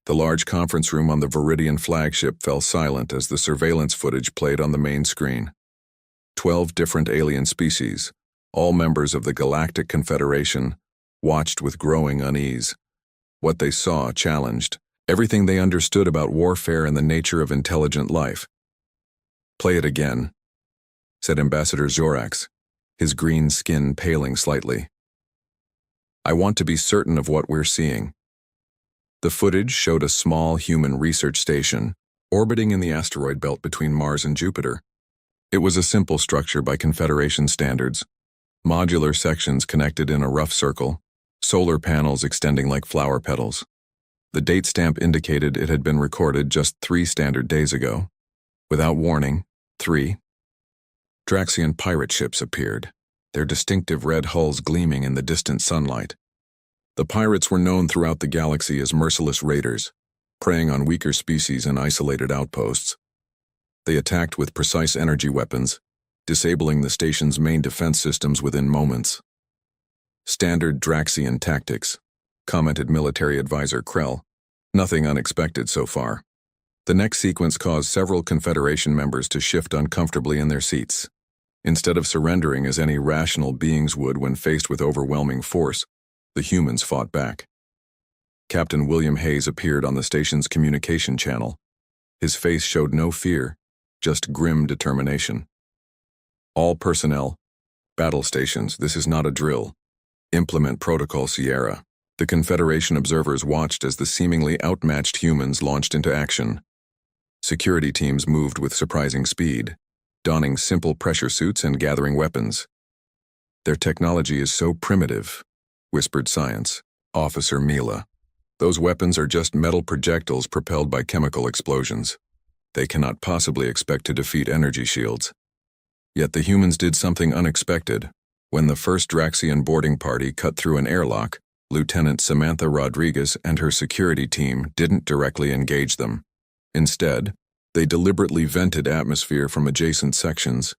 The large conference room on the Viridian flagship fell silent as the surveillance footage played on the main screen. 12 different alien species, all members of the Galactic Confederation, watched with growing unease. What they saw challenged everything they understood about warfare and the nature of intelligent life. "Play it again," said Ambassador Zorax, his green skin paling slightly. "I want to be certain of what we're seeing." The footage showed a small human research station orbiting in the asteroid belt between Mars and Jupiter. It was a simple structure by Confederation standards, modular sections connected in a rough circle, solar panels extending like flower petals. The date stamp indicated it had been recorded just 3 standard days ago. Without warning, 3 Draxian pirate ships appeared, their distinctive red hulls gleaming in the distant sunlight. The pirates were known throughout the galaxy as merciless raiders, preying on weaker species in isolated outposts. They attacked with precise energy weapons, disabling the station's main defense systems within moments. "Standard Draxian tactics," commented military advisor Krell. "Nothing unexpected so far." The next sequence caused several Confederation members to shift uncomfortably in their seats. Instead of surrendering as any rational beings would when faced with overwhelming force, the humans fought back. Captain William Hayes appeared on the station's communication channel. His face showed no fear, just grim determination. "All personnel, battle stations, this is not a drill. Implement Protocol Sierra." The Confederation observers watched as the seemingly outmatched humans launched into action. Security teams moved with surprising speed, donning simple pressure suits and gathering weapons. "Their technology is so primitive," whispered Science Officer Mila. "Those weapons are just metal projectiles propelled by chemical explosions. They cannot possibly expect to defeat energy shields." Yet the humans did something unexpected. When the first Draxian boarding party cut through an airlock, Lieutenant Samantha Rodriguez and her security team didn't directly engage them. Instead, they deliberately vented atmosphere from adjacent sections,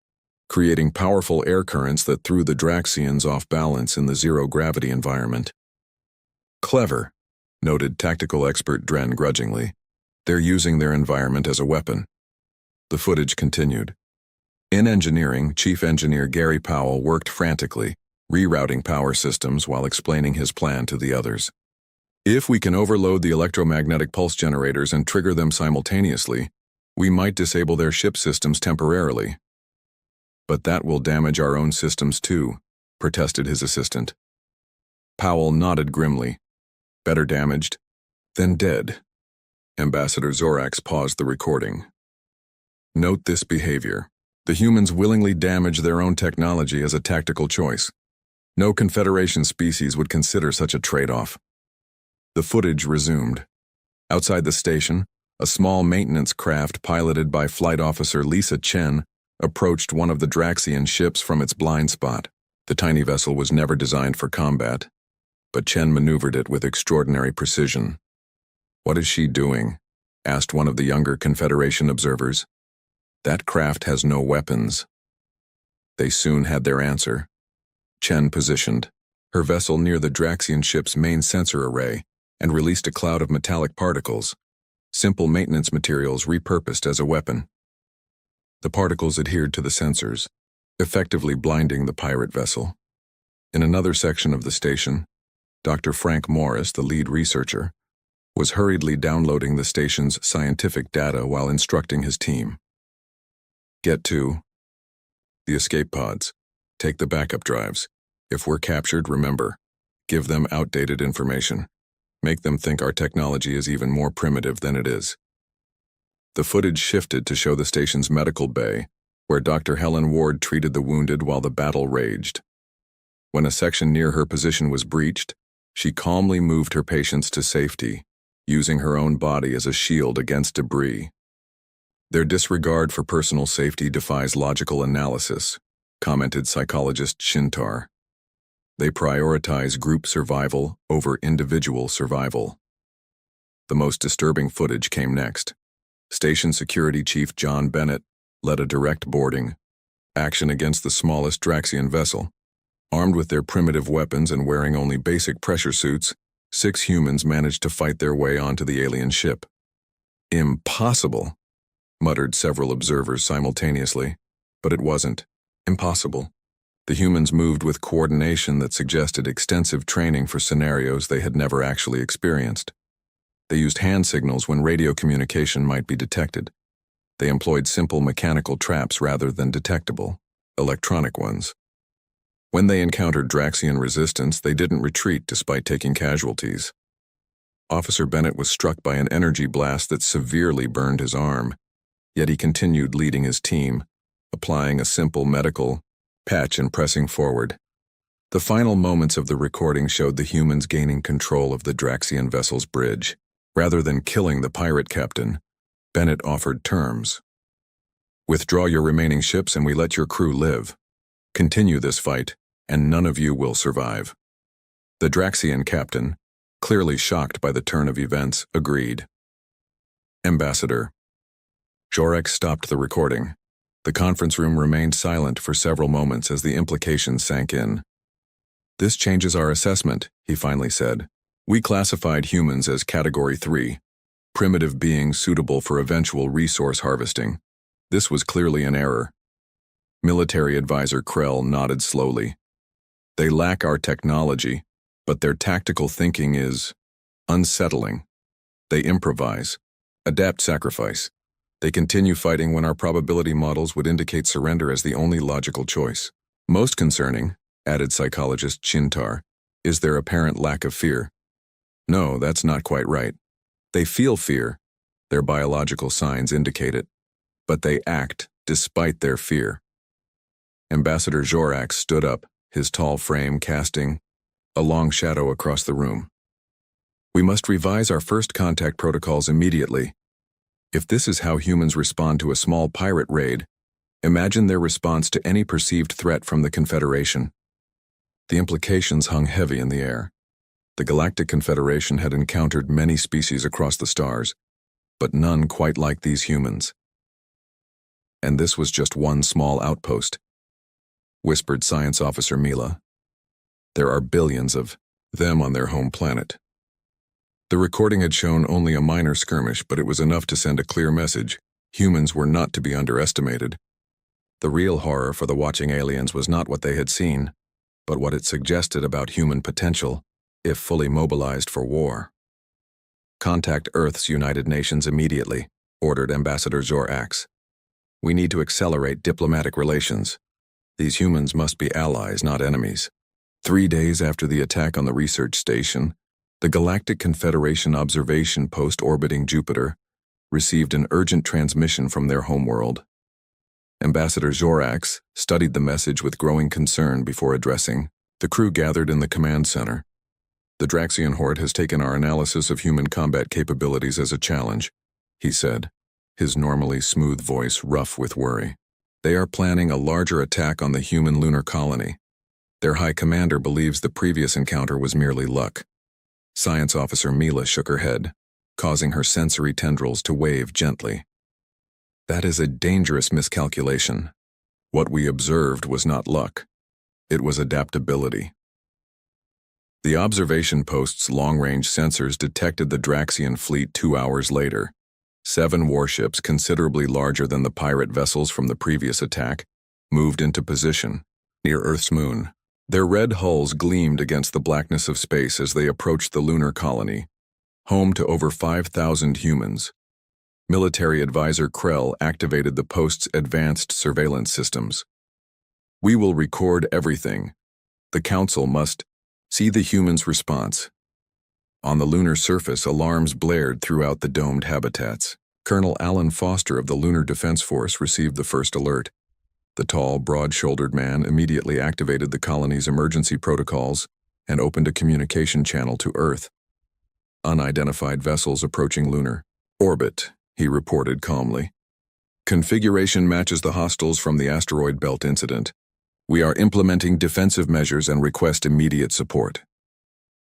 creating powerful air currents that threw the Draxians off balance in the zero-gravity environment. "Clever," noted tactical expert Dren grudgingly. "They're using their environment as a weapon." The footage continued. In engineering, Chief Engineer Gary Powell worked frantically, rerouting power systems while explaining his plan to the others. "If we can overload the electromagnetic pulse generators and trigger them simultaneously, we might disable their ship systems temporarily." "But that will damage our own systems too," protested his assistant. Powell nodded grimly. "Better damaged than dead." Ambassador Zorax paused the recording. "Note this behavior. The humans willingly damage their own technology as a tactical choice. No Confederation species would consider such a trade-off." The footage resumed. Outside the station, a small maintenance craft piloted by Flight Officer Lisa Chen approached one of the Draxian ships from its blind spot. The tiny vessel was never designed for combat, but Chen maneuvered it with extraordinary precision. "What is she doing?" asked one of the younger Confederation observers. "That craft has no weapons." They soon had their answer. Chen positioned her vessel near the Draxian ship's main sensor array and released a cloud of metallic particles, simple maintenance materials repurposed as a weapon. The particles adhered to the sensors, effectively blinding the pirate vessel. In another section of the station, Dr. Frank Morris, the lead researcher, was hurriedly downloading the station's scientific data while instructing his team. "Get to the escape pods. Take the backup drives. If we're captured, remember, give them outdated information. Make them think our technology is even more primitive than it is." The footage shifted to show the station's medical bay, where Dr. Helen Ward treated the wounded while the battle raged. When a section near her position was breached, she calmly moved her patients to safety, using her own body as a shield against debris. "Their disregard for personal safety defies logical analysis," commented psychologist Shintar. "They prioritize group survival over individual survival." The most disturbing footage came next. Station Security Chief John Bennett led a direct boarding action against the smallest Draxian vessel. Armed with their primitive weapons and wearing only basic pressure suits, 6 humans managed to fight their way onto the alien ship. Impossible, muttered several observers simultaneously, but it wasn't impossible. The humans moved with coordination that suggested extensive training for scenarios they had never actually experienced. They used hand signals when radio communication might be detected. They employed simple mechanical traps rather than detectable, electronic ones. When they encountered Draxian resistance, they didn't retreat despite taking casualties. Officer Bennett was struck by an energy blast that severely burned his arm, yet he continued leading his team, applying a simple medical patch and pressing forward. The final moments of the recording showed the humans gaining control of the Draxian vessel's bridge. Rather than killing the pirate captain, Bennett offered terms. Withdraw your remaining ships and we let your crew live. Continue this fight, and none of you will survive. The Draxian captain, clearly shocked by the turn of events, agreed. Ambassador. Jorek stopped the recording. The conference room remained silent for several moments as the implications sank in. This changes our assessment, he finally said. We classified humans as Category 3, primitive beings suitable for eventual resource harvesting. This was clearly an error. Military Advisor Krell nodded slowly. They lack our technology, but their tactical thinking is unsettling. They improvise, adapt sacrifice. They continue fighting when our probability models would indicate surrender as the only logical choice. Most concerning, added psychologist Chintar, is their apparent lack of fear. No, that's not quite right. They feel fear. Their biological signs indicate it. But they act despite their fear. Ambassador Jorax stood up, his tall frame casting a long shadow across the room. We must revise our first contact protocols immediately. If this is how humans respond to a small pirate raid, imagine their response to any perceived threat from the Confederation. The implications hung heavy in the air. The Galactic Confederation had encountered many species across the stars, but none quite like these humans. And this was just one small outpost, whispered Science Officer Mila. There are billions of them on their home planet. The recording had shown only a minor skirmish, but it was enough to send a clear message. Humans were not to be underestimated. The real horror for the watching aliens was not what they had seen, but what it suggested about human potential, if fully mobilized for war. Contact Earth's United Nations immediately, ordered Ambassador Zorax. We need to accelerate diplomatic relations. These humans must be allies, not enemies. 3 days after the attack on the research station, the Galactic Confederation observation post orbiting Jupiter received an urgent transmission from their homeworld. Ambassador Zorax studied the message with growing concern before addressing the crew gathered in the command center. The Draxian Horde has taken our analysis of human combat capabilities as a challenge, he said, his normally smooth voice rough with worry. They are planning a larger attack on the human lunar colony. Their high commander believes the previous encounter was merely luck. Science Officer Mila shook her head, causing her sensory tendrils to wave gently. That is a dangerous miscalculation. What we observed was not luck. It was adaptability. The observation post's long-range sensors detected the Draxian fleet 2 hours later. 7 warships, considerably larger than the pirate vessels from the previous attack, moved into position near Earth's moon. Their red hulls gleamed against the blackness of space as they approached the lunar colony, home to over 5,000 humans. Military Advisor Krell activated the post's advanced surveillance systems. We will record everything. The Council must see the humans' response. On the lunar surface, alarms blared throughout the domed habitats. Colonel Alan Foster of the Lunar Defense Force received the first alert. The tall, broad-shouldered man immediately activated the colony's emergency protocols and opened a communication channel to Earth. Unidentified vessels approaching lunar orbit, he reported calmly. Configuration matches the hostiles from the asteroid belt incident. We are implementing defensive measures and request immediate support.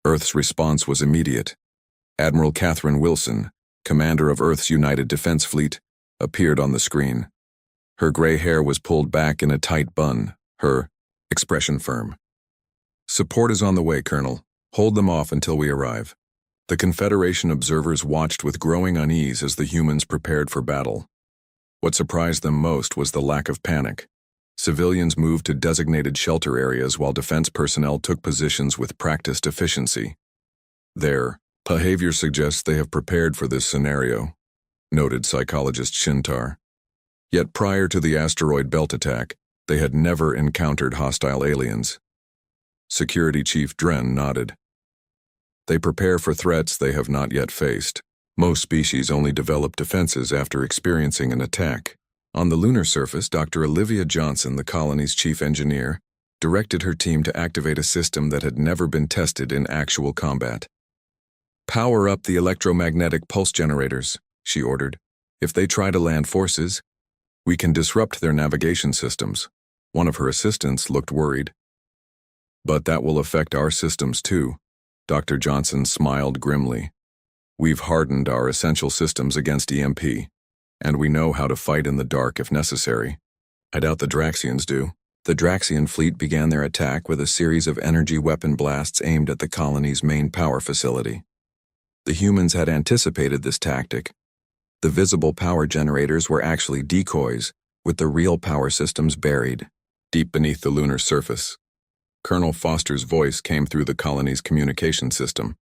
Earth's response was immediate. Admiral Catherine Wilson, commander of Earth's United Defense Fleet, appeared on the screen. Her gray hair was pulled back in a tight bun, her expression firm. Support is on the way, Colonel. Hold them off until we arrive. The Confederation observers watched with growing unease as the humans prepared for battle. What surprised them most was the lack of panic. Civilians moved to designated shelter areas while defense personnel took positions with practiced efficiency. Their behavior suggests they have prepared for this scenario, noted psychologist Shintar. Yet prior to the asteroid belt attack, they had never encountered hostile aliens. Security Chief Dren nodded. They prepare for threats they have not yet faced. Most species only develop defenses after experiencing an attack. On the lunar surface, Dr. Olivia Johnson, the colony's chief engineer, directed her team to activate a system that had never been tested in actual combat. "Power up the electromagnetic pulse generators," she ordered. "If they try to land forces, we can disrupt their navigation systems." One of her assistants looked worried. "But that will affect our systems too." Dr. Johnson smiled grimly. "We've hardened our essential systems against EMP, and we know how to fight in the dark if necessary." "I doubt the Draxians do." The Draxian fleet began their attack with a series of energy weapon blasts aimed at the colony's main power facility. The humans had anticipated this tactic. The visible power generators were actually decoys, with the real power systems buried deep beneath the lunar surface. Colonel Foster's voice came through the colony's communication system.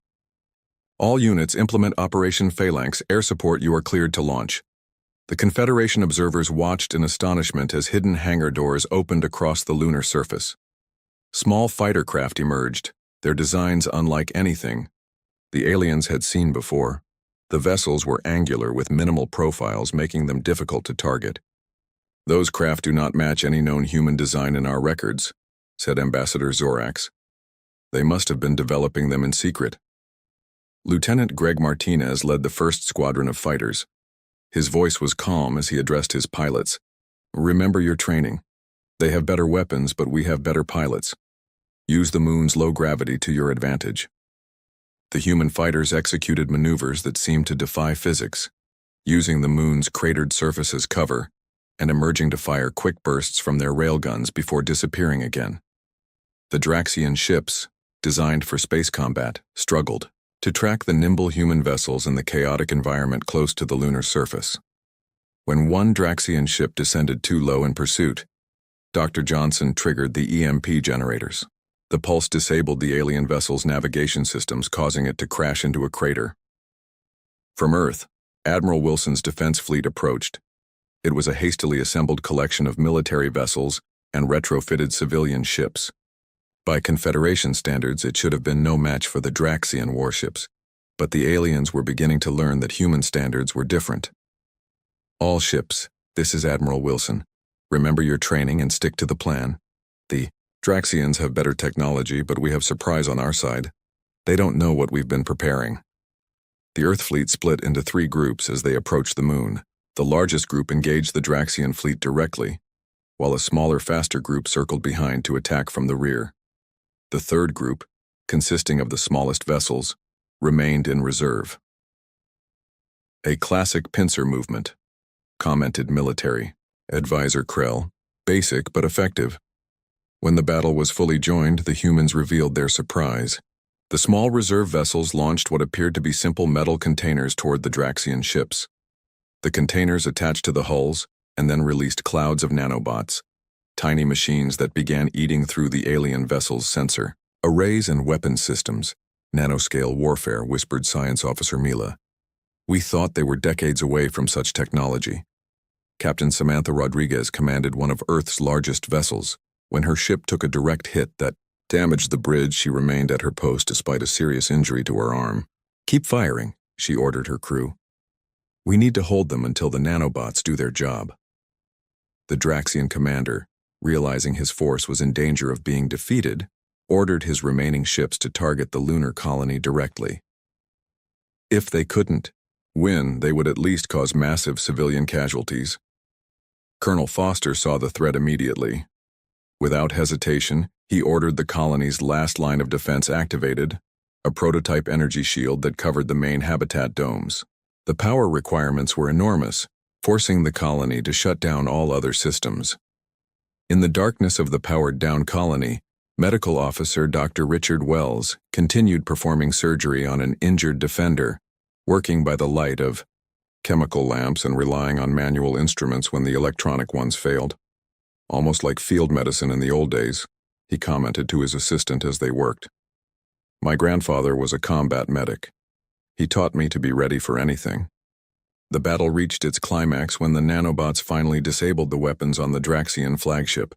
"All units implement Operation Phalanx. Air support, you are cleared to launch." The Confederation observers watched in astonishment as hidden hangar doors opened across the lunar surface. Small fighter craft emerged, their designs unlike anything the aliens had seen before. The vessels were angular with minimal profiles, making them difficult to target. "Those craft do not match any known human design in our records," said Ambassador Zorax. "They must have been developing them in secret." Lieutenant Greg Martinez led the first squadron of fighters. His voice was calm as he addressed his pilots. "Remember your training. They have better weapons, but we have better pilots. Use the moon's low gravity to your advantage." The human fighters executed maneuvers that seemed to defy physics, using the moon's cratered surface as cover and emerging to fire quick bursts from their railguns before disappearing again. The Draxian ships, designed for space combat, struggled to track the nimble human vessels in the chaotic environment close to the lunar surface. When one Draxian ship descended too low in pursuit, Dr. Johnson triggered the EMP generators. The pulse disabled the alien vessel's navigation systems, causing it to crash into a crater. From Earth, Admiral Wilson's defense fleet approached. It was a hastily assembled collection of military vessels and retrofitted civilian ships. By Confederation standards, it should have been no match for the Draxian warships, but the aliens were beginning to learn that human standards were different. "All ships, this is Admiral Wilson. Remember your training and stick to the plan. The Draxians have better technology, but we have surprise on our side. They don't know what we've been preparing." The Earth fleet split into 3 groups as they approached the moon. The largest group engaged the Draxian fleet directly, while a smaller, faster group circled behind to attack from the rear. The third group, consisting of the smallest vessels, remained in reserve. "A classic pincer movement," commented military advisor Krell. "Basic but effective." When the battle was fully joined, the humans revealed their surprise. The small reserve vessels launched what appeared to be simple metal containers toward the Draxian ships. The containers attached to the hulls and then released clouds of nanobots, tiny machines that began eating through the alien vessel's sensor. "Arrays and weapons systems, nanoscale warfare," whispered Science Officer Mila. "We thought they were decades away from such technology." Captain Samantha Rodriguez commanded one of Earth's largest vessels. When her ship took a direct hit that damaged the bridge, she remained at her post despite a serious injury to her arm. "Keep firing," she ordered her crew. "We need to hold them until the nanobots do their job." The Draxian commander, realizing his force was in danger of being defeated, ordered his remaining ships to target the lunar colony directly. If they couldn't win, they would at least cause massive civilian casualties. Colonel Foster saw the threat immediately. Without hesitation, he ordered the colony's last line of defense activated, a prototype energy shield that covered the main habitat domes. The power requirements were enormous, forcing the colony to shut down all other systems. In the darkness of the powered-down colony, Medical officer Dr. Richard Wells continued performing surgery on an injured defender, working by the light of chemical lamps and relying on manual instruments when the electronic ones failed. Almost like field medicine in the old days, he commented to his assistant as they worked. My grandfather was a combat medic. He taught me to be ready for anything. The battle reached its climax when the nanobots finally disabled the weapons on the Draxian flagship.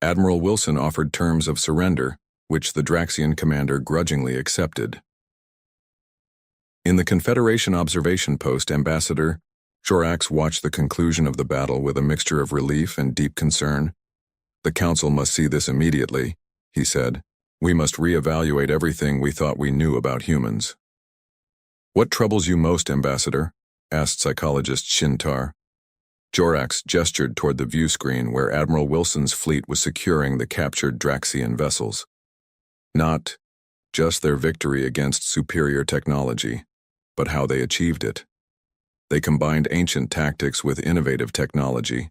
Admiral Wilson offered terms of surrender, which the Draxian commander grudgingly accepted. In the Confederation observation post, Ambassador Jorax watched the conclusion of the battle with a mixture of relief and deep concern. "The Council must see this immediately," he said. "We must reevaluate everything we thought we knew about humans." "What troubles you most, Ambassador?" asked psychologist Shintar. Jorax gestured toward the view screen where Admiral Wilson's fleet was securing the captured Draxian vessels. Not just their victory against superior technology, but how they achieved it. They combined ancient tactics with innovative technology.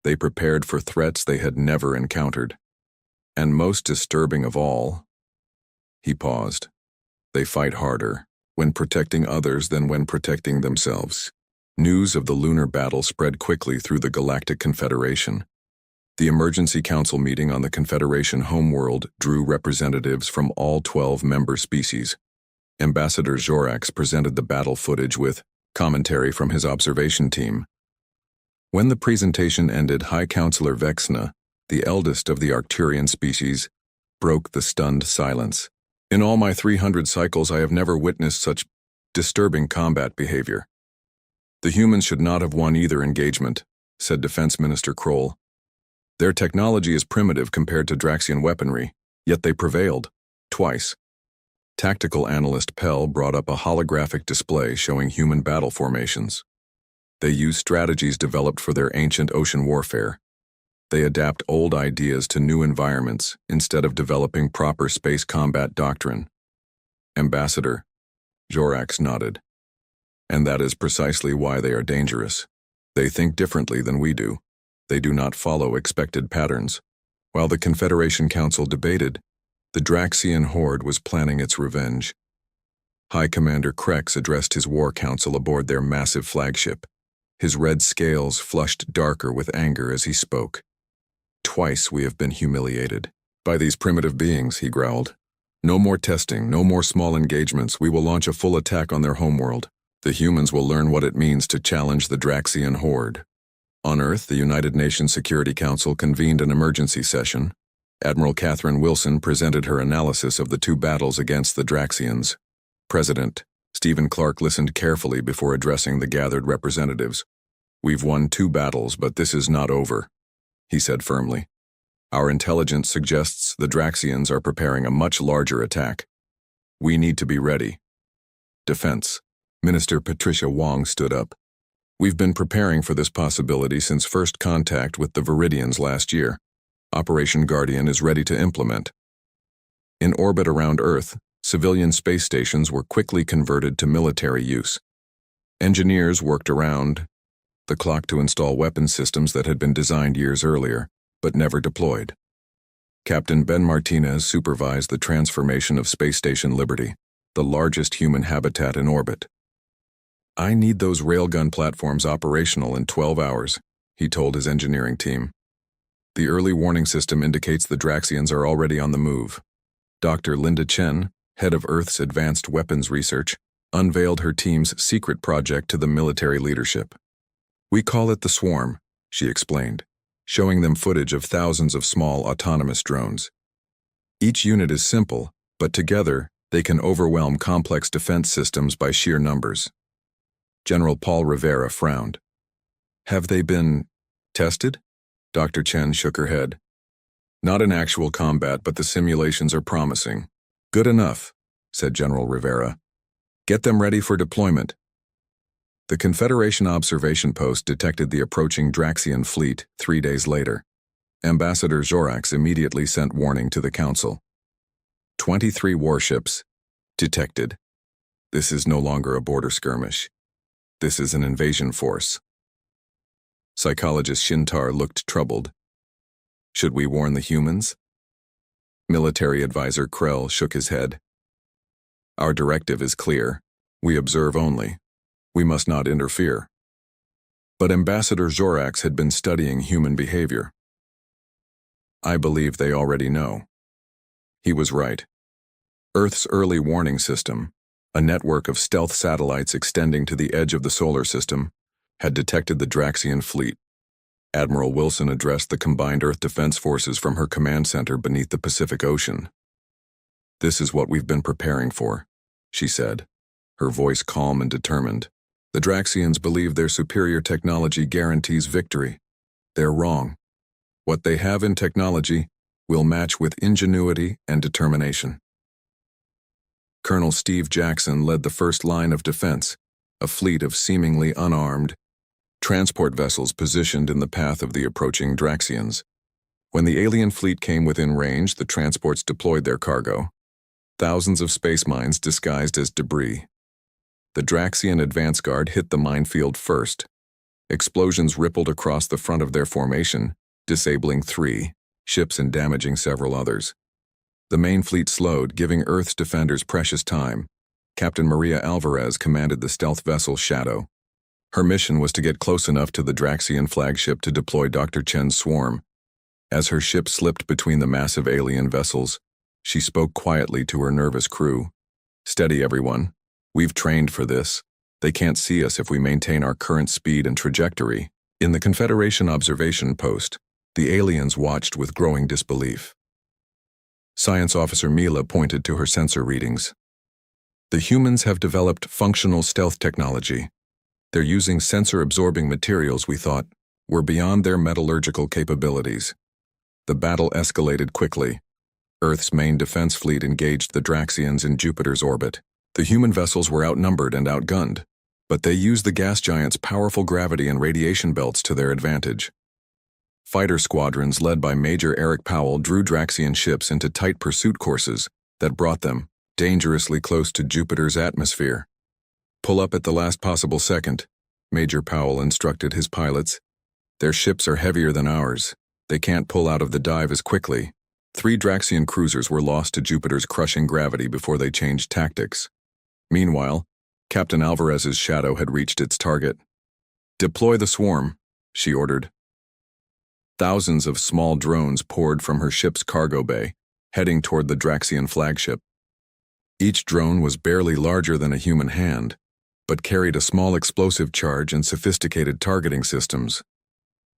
They prepared for threats they had never encountered. And most disturbing of all, he paused, they fight harder when protecting others than when protecting themselves. News of the lunar battle spread quickly through the Galactic Confederation. The Emergency Council meeting on the Confederation homeworld drew representatives from all 12 member species. Ambassador Jorax presented the battle footage with commentary from his observation team. When the presentation ended, High Counselor Vexna, the eldest of the Arcturian species, broke the stunned silence. "In all my 300 cycles, I have never witnessed such disturbing combat behavior. The humans should not have won either engagement," said Defense Minister Kroll. "Their technology is primitive compared to Draxian weaponry, yet they prevailed, twice." Tactical analyst Pell brought up a holographic display showing human battle formations. They use strategies developed for their ancient ocean warfare. They adapt old ideas to new environments instead of developing proper space combat doctrine. Ambassador Jorax nodded. "And that is precisely why they are dangerous. They think differently than we do. They do not follow expected patterns." While the Confederation Council debated, the Draxian horde was planning its revenge. High Commander Krex addressed his war council aboard their massive flagship. His red scales flushed darker with anger as he spoke. "Twice we have been humiliated by these primitive beings," he growled. "No more testing, no more small engagements. We will launch a full attack on their homeworld. The humans will learn what it means to challenge the Draxian horde." On Earth, the United Nations Security Council convened an emergency session. Admiral Catherine Wilson presented her analysis of the two battles against the Draxians. President Stephen Clark listened carefully before addressing the gathered representatives. "We've won 2 battles, but this is not over," he said firmly. "Our intelligence suggests the Draxians are preparing a much larger attack. We need to be ready." Defense Minister Patricia Wong stood up. "We've been preparing for this possibility since first contact with the Viridians last year. Operation Guardian is ready to implement." In orbit around Earth, civilian space stations were quickly converted to military use. Engineers worked around the clock to install weapon systems that had been designed years earlier, but never deployed. Captain Ben Martinez supervised the transformation of Space Station Liberty, the largest human habitat in orbit. "I need those railgun platforms operational in 12 hours, he told his engineering team. "The early warning system indicates the Draxians are already on the move." Dr. Linda Chen, head of Earth's Advanced Weapons Research, unveiled her team's secret project to the military leadership. "We call it the Swarm," she explained, showing them footage of thousands of small autonomous drones. Each unit is simple, but together they can overwhelm complex defense systems by sheer numbers. General Paul Rivera frowned. "Have they been tested?" Dr. Chen shook her head. "Not in actual combat, but the simulations are promising." "Good enough," said General Rivera. "Get them ready for deployment." The Confederation observation post detected the approaching Draxian fleet 3 days later. Ambassador Jorax immediately sent warning to the Council. 23 warships detected. This is no longer a border skirmish. This is an invasion force. Psychologist Shintar looked troubled. "Should we warn the humans?" Military advisor Krell shook his head. Our directive is clear. We observe only. We must not interfere. But Ambassador Zorax had been studying human behavior. I believe they already know. He was right. Earth's early warning system, a network of stealth satellites extending to the edge of the solar system, had detected the Draxian fleet. Admiral Wilson addressed the combined Earth Defense Forces from her command center beneath the Pacific Ocean. This is what we've been preparing for, she said, her voice calm and determined. The Draxians believe their superior technology guarantees victory. They're wrong. What they have in technology will match with ingenuity and determination. Colonel Steve Jackson led the first line of defense, a fleet of seemingly unarmed transport vessels positioned in the path of the approaching Draxians. When the alien fleet came within range, the transports deployed their cargo, thousands of space mines disguised as debris. The Draxian advance guard hit the minefield first. Explosions rippled across the front of their formation, disabling 3 ships and damaging several others. The main fleet slowed, giving Earth's defenders precious time. Captain Maria Alvarez commanded the stealth vessel Shadow. Her mission was to get close enough to the Draxian flagship to deploy Dr. Chen's swarm. As her ship slipped between the massive alien vessels, she spoke quietly to her nervous crew. Steady, everyone. We've trained for this. They can't see us if we maintain our current speed and trajectory. In the Confederation observation post, the aliens watched with growing disbelief. Science Officer Mila pointed to her sensor readings. The humans have developed functional stealth technology. They're using sensor-absorbing materials we thought were beyond their metallurgical capabilities. The battle escalated quickly. Earth's main defense fleet engaged the Draxians in Jupiter's orbit. The human vessels were outnumbered and outgunned, but they used the gas giant's powerful gravity and radiation belts to their advantage. Fighter squadrons led by Major Eric Powell drew Draxian ships into tight pursuit courses that brought them dangerously close to Jupiter's atmosphere. Pull up at the last possible second, Major Powell instructed his pilots. Their ships are heavier than ours. They can't pull out of the dive as quickly. 3 Draxian cruisers were lost to Jupiter's crushing gravity before they changed tactics. Meanwhile, Captain Alvarez's Shadow had reached its target. Deploy the swarm, she ordered. Thousands of small drones poured from her ship's cargo bay, heading toward the Draxian flagship. Each drone was barely larger than a human hand, but carried a small explosive charge and sophisticated targeting systems.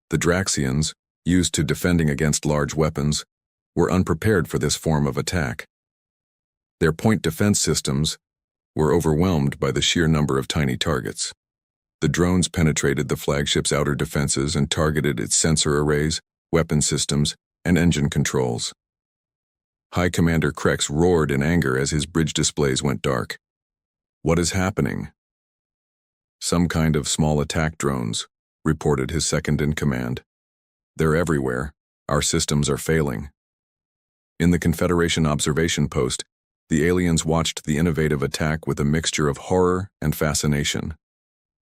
The Draxians, used to defending against large weapons, were unprepared for this form of attack. Their point defense systems were overwhelmed by the sheer number of tiny targets. The drones penetrated the flagship's outer defenses and targeted its sensor arrays, weapon systems, and engine controls. High Commander Krex roared in anger as his bridge displays went dark. What is happening? Some kind of small attack drones, reported his second-in-command. They're everywhere. Our systems are failing. In the Confederation observation post, the aliens watched the innovative attack with a mixture of horror and fascination.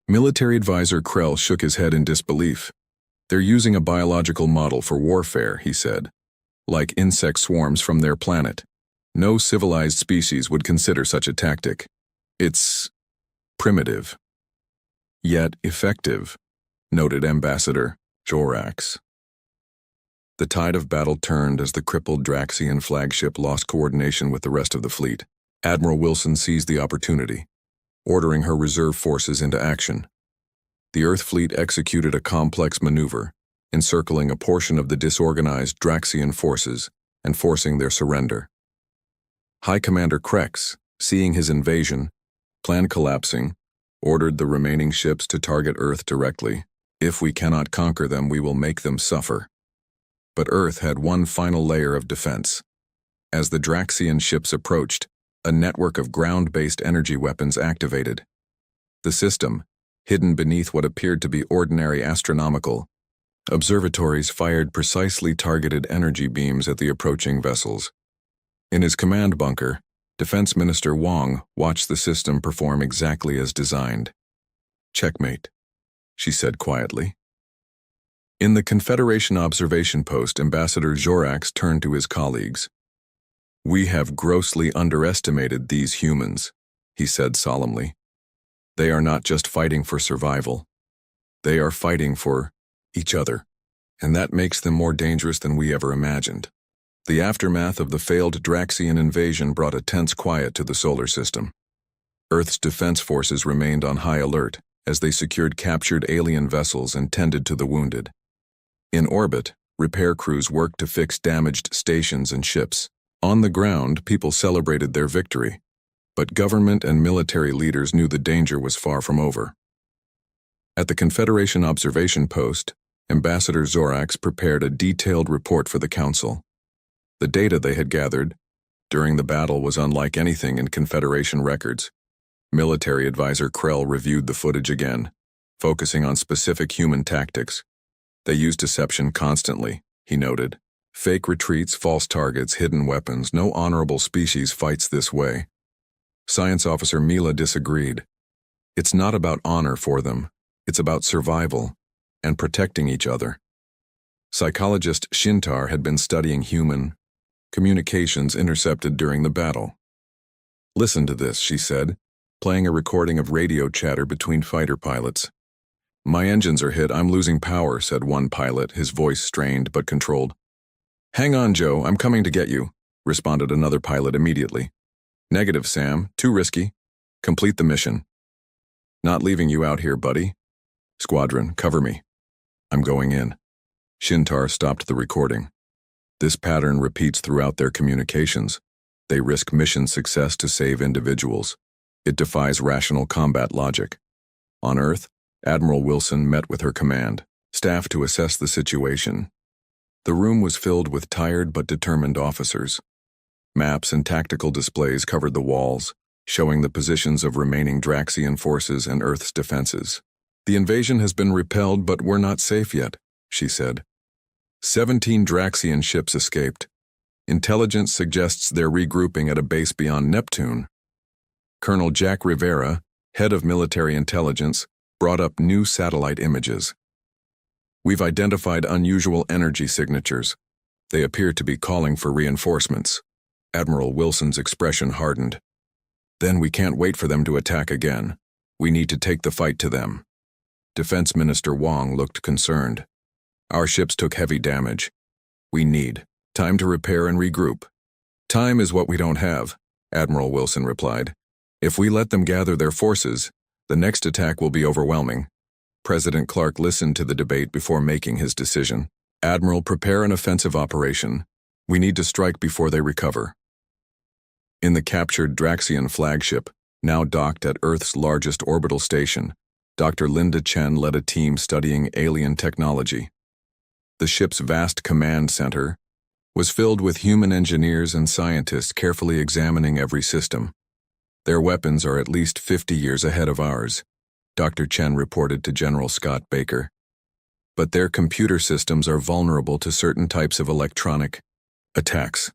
Military advisor Krell shook his head in disbelief. They're using a biological model for warfare, he said. Like insect swarms from their planet. No civilized species would consider such a tactic. It's primitive. Yet effective, noted Ambassador Zorax. The tide of battle turned as the crippled Draxian flagship lost coordination with the rest of the fleet. Admiral Wilson seized the opportunity, ordering her reserve forces into action. The Earth fleet executed a complex maneuver, encircling a portion of the disorganized Draxian forces and forcing their surrender. High Commander Krex, seeing his invasion, plan collapsing, ordered the remaining ships to target Earth directly. If we cannot conquer them, we will make them suffer. But Earth had one final layer of defense. As the Draxian ships approached, a network of ground-based energy weapons activated. The system, hidden beneath what appeared to be ordinary astronomical observatories, fired precisely targeted energy beams at the approaching vessels. In his command bunker, Defense Minister Wong watched the system perform exactly as designed. Checkmate, she said quietly. In the Confederation observation post, Ambassador Zorax turned to his colleagues. "We have grossly underestimated these humans," he said solemnly. "They are not just fighting for survival. They are fighting for each other, and that makes them more dangerous than we ever imagined." The aftermath of the failed Draxian invasion brought a tense quiet to the solar system. Earth's defense forces remained on high alert as they secured captured alien vessels and tended to the wounded. In orbit, repair crews worked to fix damaged stations and ships. On the ground, people celebrated their victory, but government and military leaders knew the danger was far from over. At the Confederation observation post, Ambassador Zorax prepared a detailed report for the Council. The data they had gathered during the battle was unlike anything in Confederation records. Military advisor Krell reviewed the footage again, focusing on specific human tactics. They used deception constantly, he noted. Fake retreats, false targets, hidden weapons. No honorable species fights this way. Science officer Mila disagreed. It's not about honor for them. It's about survival and protecting each other. Psychologist Shintar had been studying human communications intercepted during the battle. "Listen to this," she said, playing a recording of radio chatter between fighter pilots. "My engines are hit. I'm losing power," said one pilot, his voice strained but controlled. "Hang on, Joe. I'm coming to get you," responded another pilot immediately. "Negative, Sam. Too risky. Complete the mission." "Not leaving you out here, buddy." "Squadron, cover me. I'm going in." Shintar stopped the recording. This pattern repeats throughout their communications. They risk mission success to save individuals. It defies rational combat logic. On Earth, Admiral Wilson met with her command staff to assess the situation. The room was filled with tired but determined officers. Maps and tactical displays covered the walls, showing the positions of remaining Draxian forces and Earth's defenses. "The invasion has been repelled, but we're not safe yet," she said. 17 Draxian ships escaped. Intelligence suggests they're regrouping at a base beyond Neptune. Colonel Jack Rivera, head of military intelligence, brought up new satellite images. "We've identified unusual energy signatures. They appear to be calling for reinforcements." Admiral Wilson's expression hardened. "Then we can't wait for them to attack again. We need to take the fight to them." Defense Minister Wong looked concerned. "Our ships took heavy damage. We need time to repair and regroup." "Time is what we don't have," Admiral Wilson replied. "If we let them gather their forces, the next attack will be overwhelming." President Clark listened to the debate before making his decision. "Admiral, prepare an offensive operation. We need to strike before they recover." In the captured Draxian flagship, now docked at Earth's largest orbital station, Dr. Linda Chen led a team studying alien technology. The ship's vast command center was filled with human engineers and scientists carefully examining every system. "Their weapons are at least 50 years ahead of ours," Dr. Chen reported to General Scott Baker. "But their computer systems are vulnerable to certain types of electronic attacks.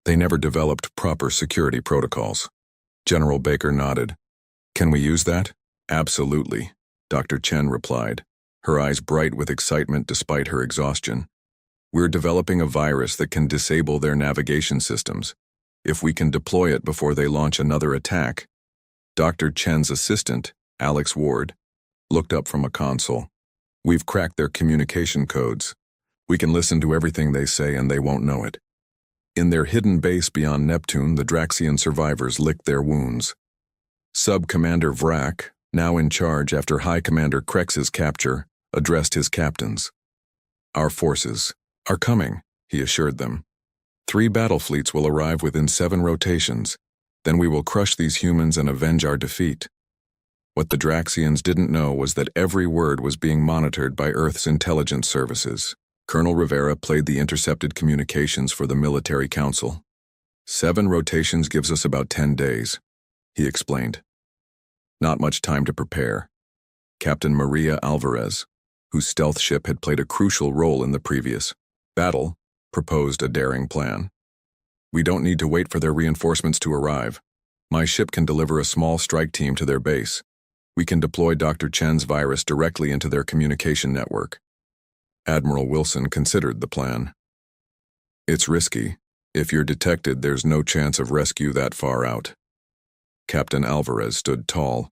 They never developed proper security protocols." General Baker nodded. "Can we use that?" "Absolutely," Dr. Chen replied, her eyes bright with excitement despite her exhaustion. "We're developing a virus that can disable their navigation systems. If we can deploy it before they launch another attack." Dr. Chen's assistant, Alex Ward, looked up from a console. "We've cracked their communication codes. We can listen to everything they say and they won't know it." In their hidden base beyond Neptune, the Draxian survivors licked their wounds. Sub-Commander Vrak, now in charge after High Commander Krex's capture, addressed his captains. "Our forces are coming," he assured them. 3 battle fleets will arrive within 7 rotations. Then we will crush these humans and avenge our defeat. What the Draxians didn't know was that every word was being monitored by Earth's intelligence services. Colonel Rivera played the intercepted communications for the military council. 7 rotations gives us about 10 days, he explained. Not much time to prepare. Captain Maria Alvarez, whose stealth ship had played a crucial role in the previous battle, proposed a daring plan. "We don't need to wait for their reinforcements to arrive. My ship can deliver a small strike team to their base. We can deploy Dr. Chen's virus directly into their communication network." Admiral Wilson considered the plan. "It's risky, If you're detected, there's no chance of rescue that far out. Captain Alvarez stood tall.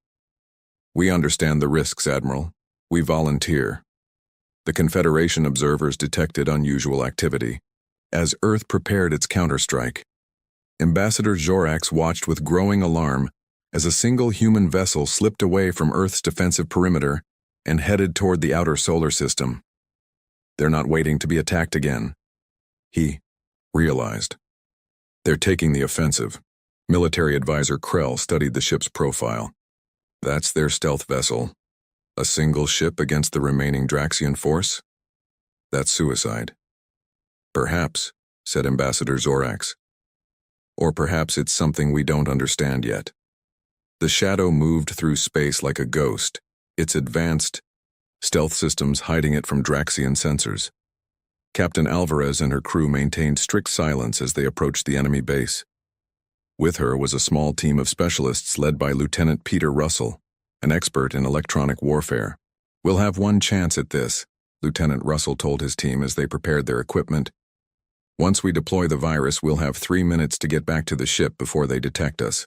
We understand the risks, Admiral. We volunteer. The Confederation observers detected unusual activity. As Earth prepared its counterstrike, Ambassador Zorax watched with growing alarm as a single human vessel slipped away from Earth's defensive perimeter and headed toward the outer solar system. They're not waiting to be attacked again. He realized. They're taking the offensive. Military advisor Krell studied the ship's profile. That's their stealth vessel. A single ship against the remaining Draxian force? That's suicide. Perhaps, said Ambassador Zorax. Or perhaps it's something we don't understand yet. The shadow moved through space like a ghost, its advanced stealth systems hiding it from Draxian sensors. Captain Alvarez and her crew maintained strict silence as they approached the enemy base. With her was a small team of specialists led by Lieutenant Peter Russell, an expert in electronic warfare. We'll have one chance at this, Lieutenant Russell told his team as they prepared their equipment. Once we deploy the virus, we'll have 3 minutes to get back to the ship before they detect us.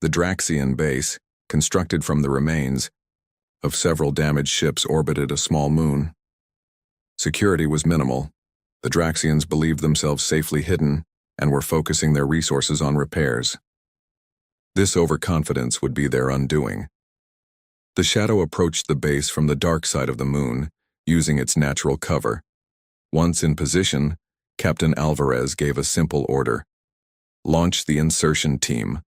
The Draxian base, constructed from the remains of several damaged ships, orbited a small moon. Security was minimal. The Draxians believed themselves safely hidden and were focusing their resources on repairs. This overconfidence would be their undoing. The shadow approached the base from the dark side of the moon, using its natural cover. Once in position, Captain Alvarez gave a simple order. Launch the insertion team.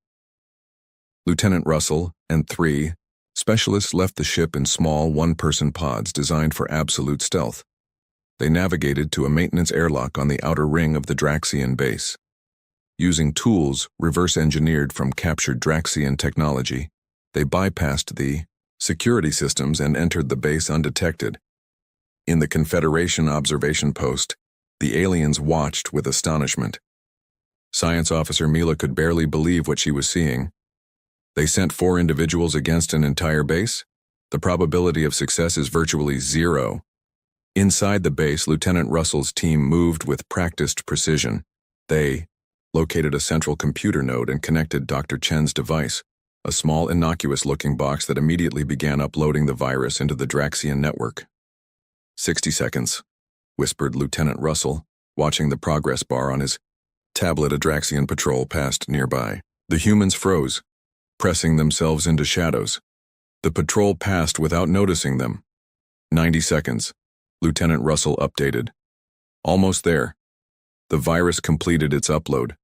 Lieutenant Russell and 3 specialists left the ship in small one-person pods designed for absolute stealth. They navigated to a maintenance airlock on the outer ring of the Draxian base. Using tools reverse-engineered from captured Draxian technology, they bypassed the security systems and entered the base undetected. In the Confederation observation post, the aliens watched with astonishment. Science Officer Mila could barely believe what she was seeing. They sent 4 individuals against an entire base? The probability of success is virtually 0. Inside the base, Lieutenant Russell's team moved with practiced precision. They located a central computer node and connected Dr. Chen's device, a small innocuous-looking box that immediately began uploading the virus into the Draxian network. 60 seconds, whispered Lieutenant Russell, watching the progress bar on his tablet. A Draxian patrol passed nearby. The humans froze, pressing themselves into shadows. The patrol passed without noticing them. 90 seconds. Lieutenant Russell updated. Almost there. The virus completed its upload.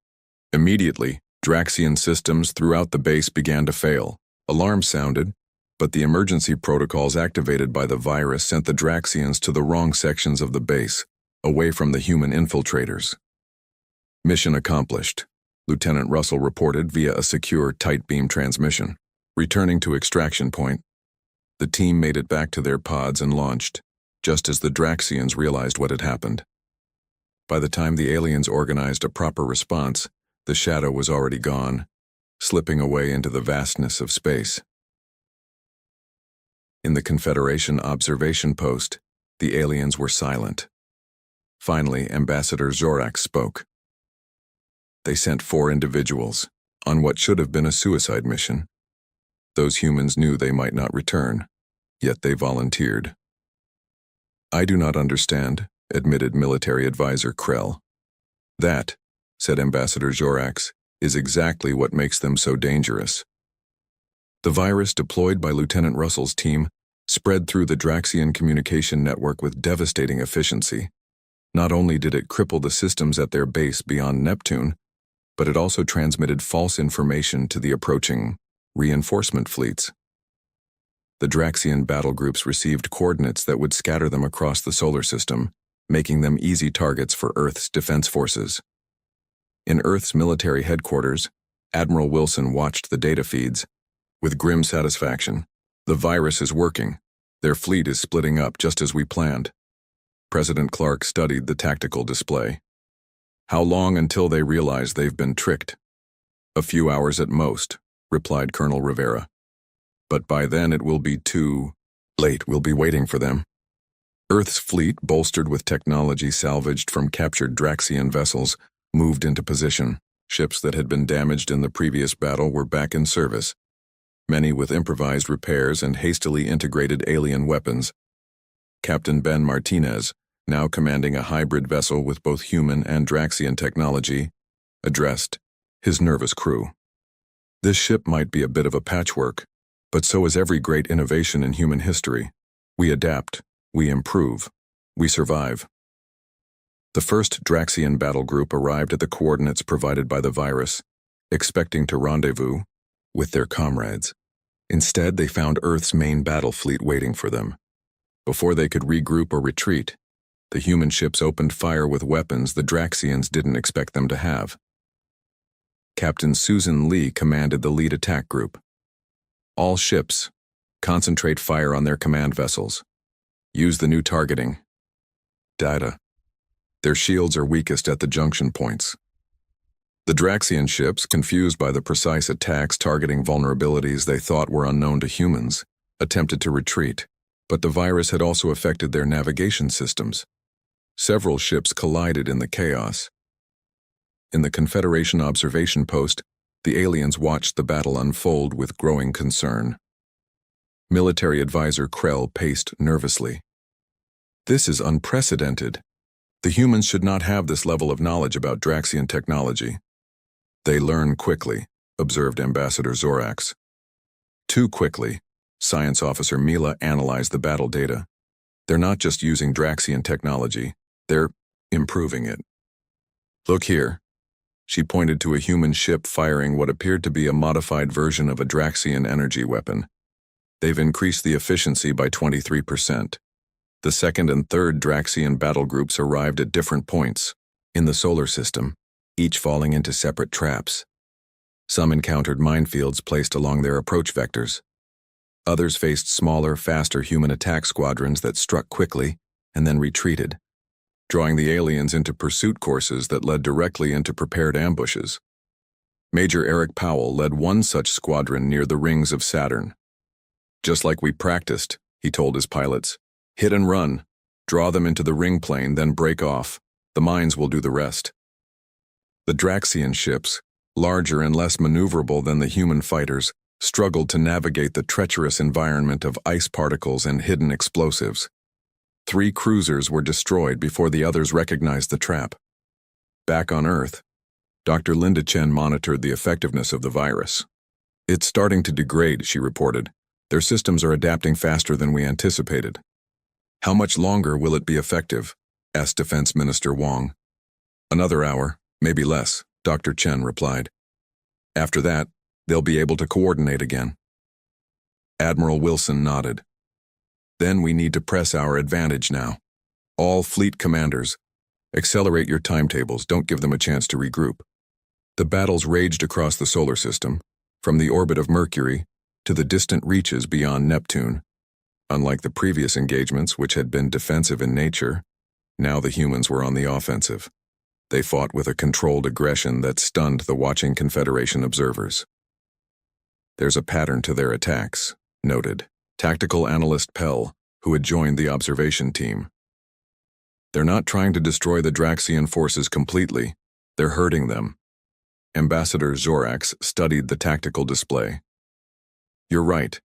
Immediately, Draxian systems throughout the base began to fail. Alarms sounded, but the emergency protocols activated by the virus sent the Draxians to the wrong sections of the base, away from the human infiltrators. Mission accomplished, Lieutenant Russell reported via a secure tight beam transmission. Returning to extraction point, the team made it back to their pods and launched, just as the Draxians realized what had happened. By the time the aliens organized a proper response, the shadow was already gone, slipping away into the vastness of space. In the Confederation observation post, the aliens were silent. Finally, Ambassador Zorax spoke. They sent 4 individuals on what should have been a suicide mission. Those humans knew they might not return, yet they volunteered. I do not understand, admitted military advisor Krell. That, said Ambassador Zorax, is exactly what makes them so dangerous. The virus deployed by Lieutenant Russell's team spread through the Draxian communication network with devastating efficiency. Not only did it cripple the systems at their base beyond Neptune, but it also transmitted false information to the approaching reinforcement fleets. The Draxian battle groups received coordinates that would scatter them across the solar system, making them easy targets for Earth's defense forces. In Earth's military headquarters, Admiral Wilson watched the data feeds. With grim satisfaction, the virus is working. Their fleet is splitting up just as we planned. President Clark studied the tactical display. How long until they realize they've been tricked? A few hours at most, replied Colonel Rivera. But by then it will be too late. We'll be waiting for them. Earth's fleet, bolstered with technology salvaged from captured Draxian vessels, moved into position. Ships that had been damaged in the previous battle were back in service, many with improvised repairs and hastily integrated alien weapons. Captain Ben Martinez, now commanding a hybrid vessel with both human and Draxian technology, addressed his nervous crew. This ship might be a bit of a patchwork, but so is every great innovation in human history. We adapt, we improve, we survive. The first Draxian battle group arrived at the coordinates provided by the virus, expecting to rendezvous with their comrades. Instead, they found Earth's main battle fleet waiting for them. Before they could regroup or retreat, the human ships opened fire with weapons the Draxians didn't expect them to have. Captain Susan Lee commanded the lead attack group. All ships, concentrate fire on their command vessels. Use the new targeting. Data. Their shields are weakest at the junction points. The Draxian ships, confused by the precise attacks targeting vulnerabilities they thought were unknown to humans, attempted to retreat, but the virus had also affected their navigation systems. Several ships collided in the chaos. In the Confederation observation post, the aliens watched the battle unfold with growing concern. Military advisor Krell paced nervously. This is unprecedented. The humans should not have this level of knowledge about Draxian technology. They learn quickly, observed Ambassador Zorax. Too quickly, Science Officer Mila analyzed the battle data. They're not just using Draxian technology, they're improving it. Look here. She pointed to a human ship firing what appeared to be a modified version of a Draxian energy weapon. They've increased the efficiency by 23%. The second and third Draxian battle groups arrived at different points in the solar system, each falling into separate traps. Some encountered minefields placed along their approach vectors. Others faced smaller, faster human attack squadrons that struck quickly and then retreated, drawing the aliens into pursuit courses that led directly into prepared ambushes. Major Eric Powell led one such squadron near the rings of Saturn. Just like we practiced, he told his pilots. Hit and run. Draw them into the ring plane, then break off. The mines will do the rest. The Draxian ships, larger and less maneuverable than the human fighters, struggled to navigate the treacherous environment of ice particles and hidden explosives. 3 cruisers were destroyed before the others recognized the trap. Back on Earth, Dr. Linda Chen monitored the effectiveness of the virus. It's starting to degrade, she reported. Their systems are adapting faster than we anticipated. How much longer will it be effective? Asked Defense Minister Wong. Another hour, maybe less, Dr. Chen replied. After that, they'll be able to coordinate again. Admiral Wilson nodded. Then we need to press our advantage now. All fleet commanders, accelerate your timetables, don't give them a chance to regroup. The battles raged across the solar system, from the orbit of Mercury to the distant reaches beyond Neptune. Unlike the previous engagements, which had been defensive in nature, now the humans were on the offensive. They fought with a controlled aggression that stunned the watching Confederation observers. There's a pattern to their attacks, noted Tactical Analyst Pell, who had joined the observation team. They're not trying to destroy the Draxian forces completely, they're hurting them. Ambassador Zorax studied the tactical display. You're right.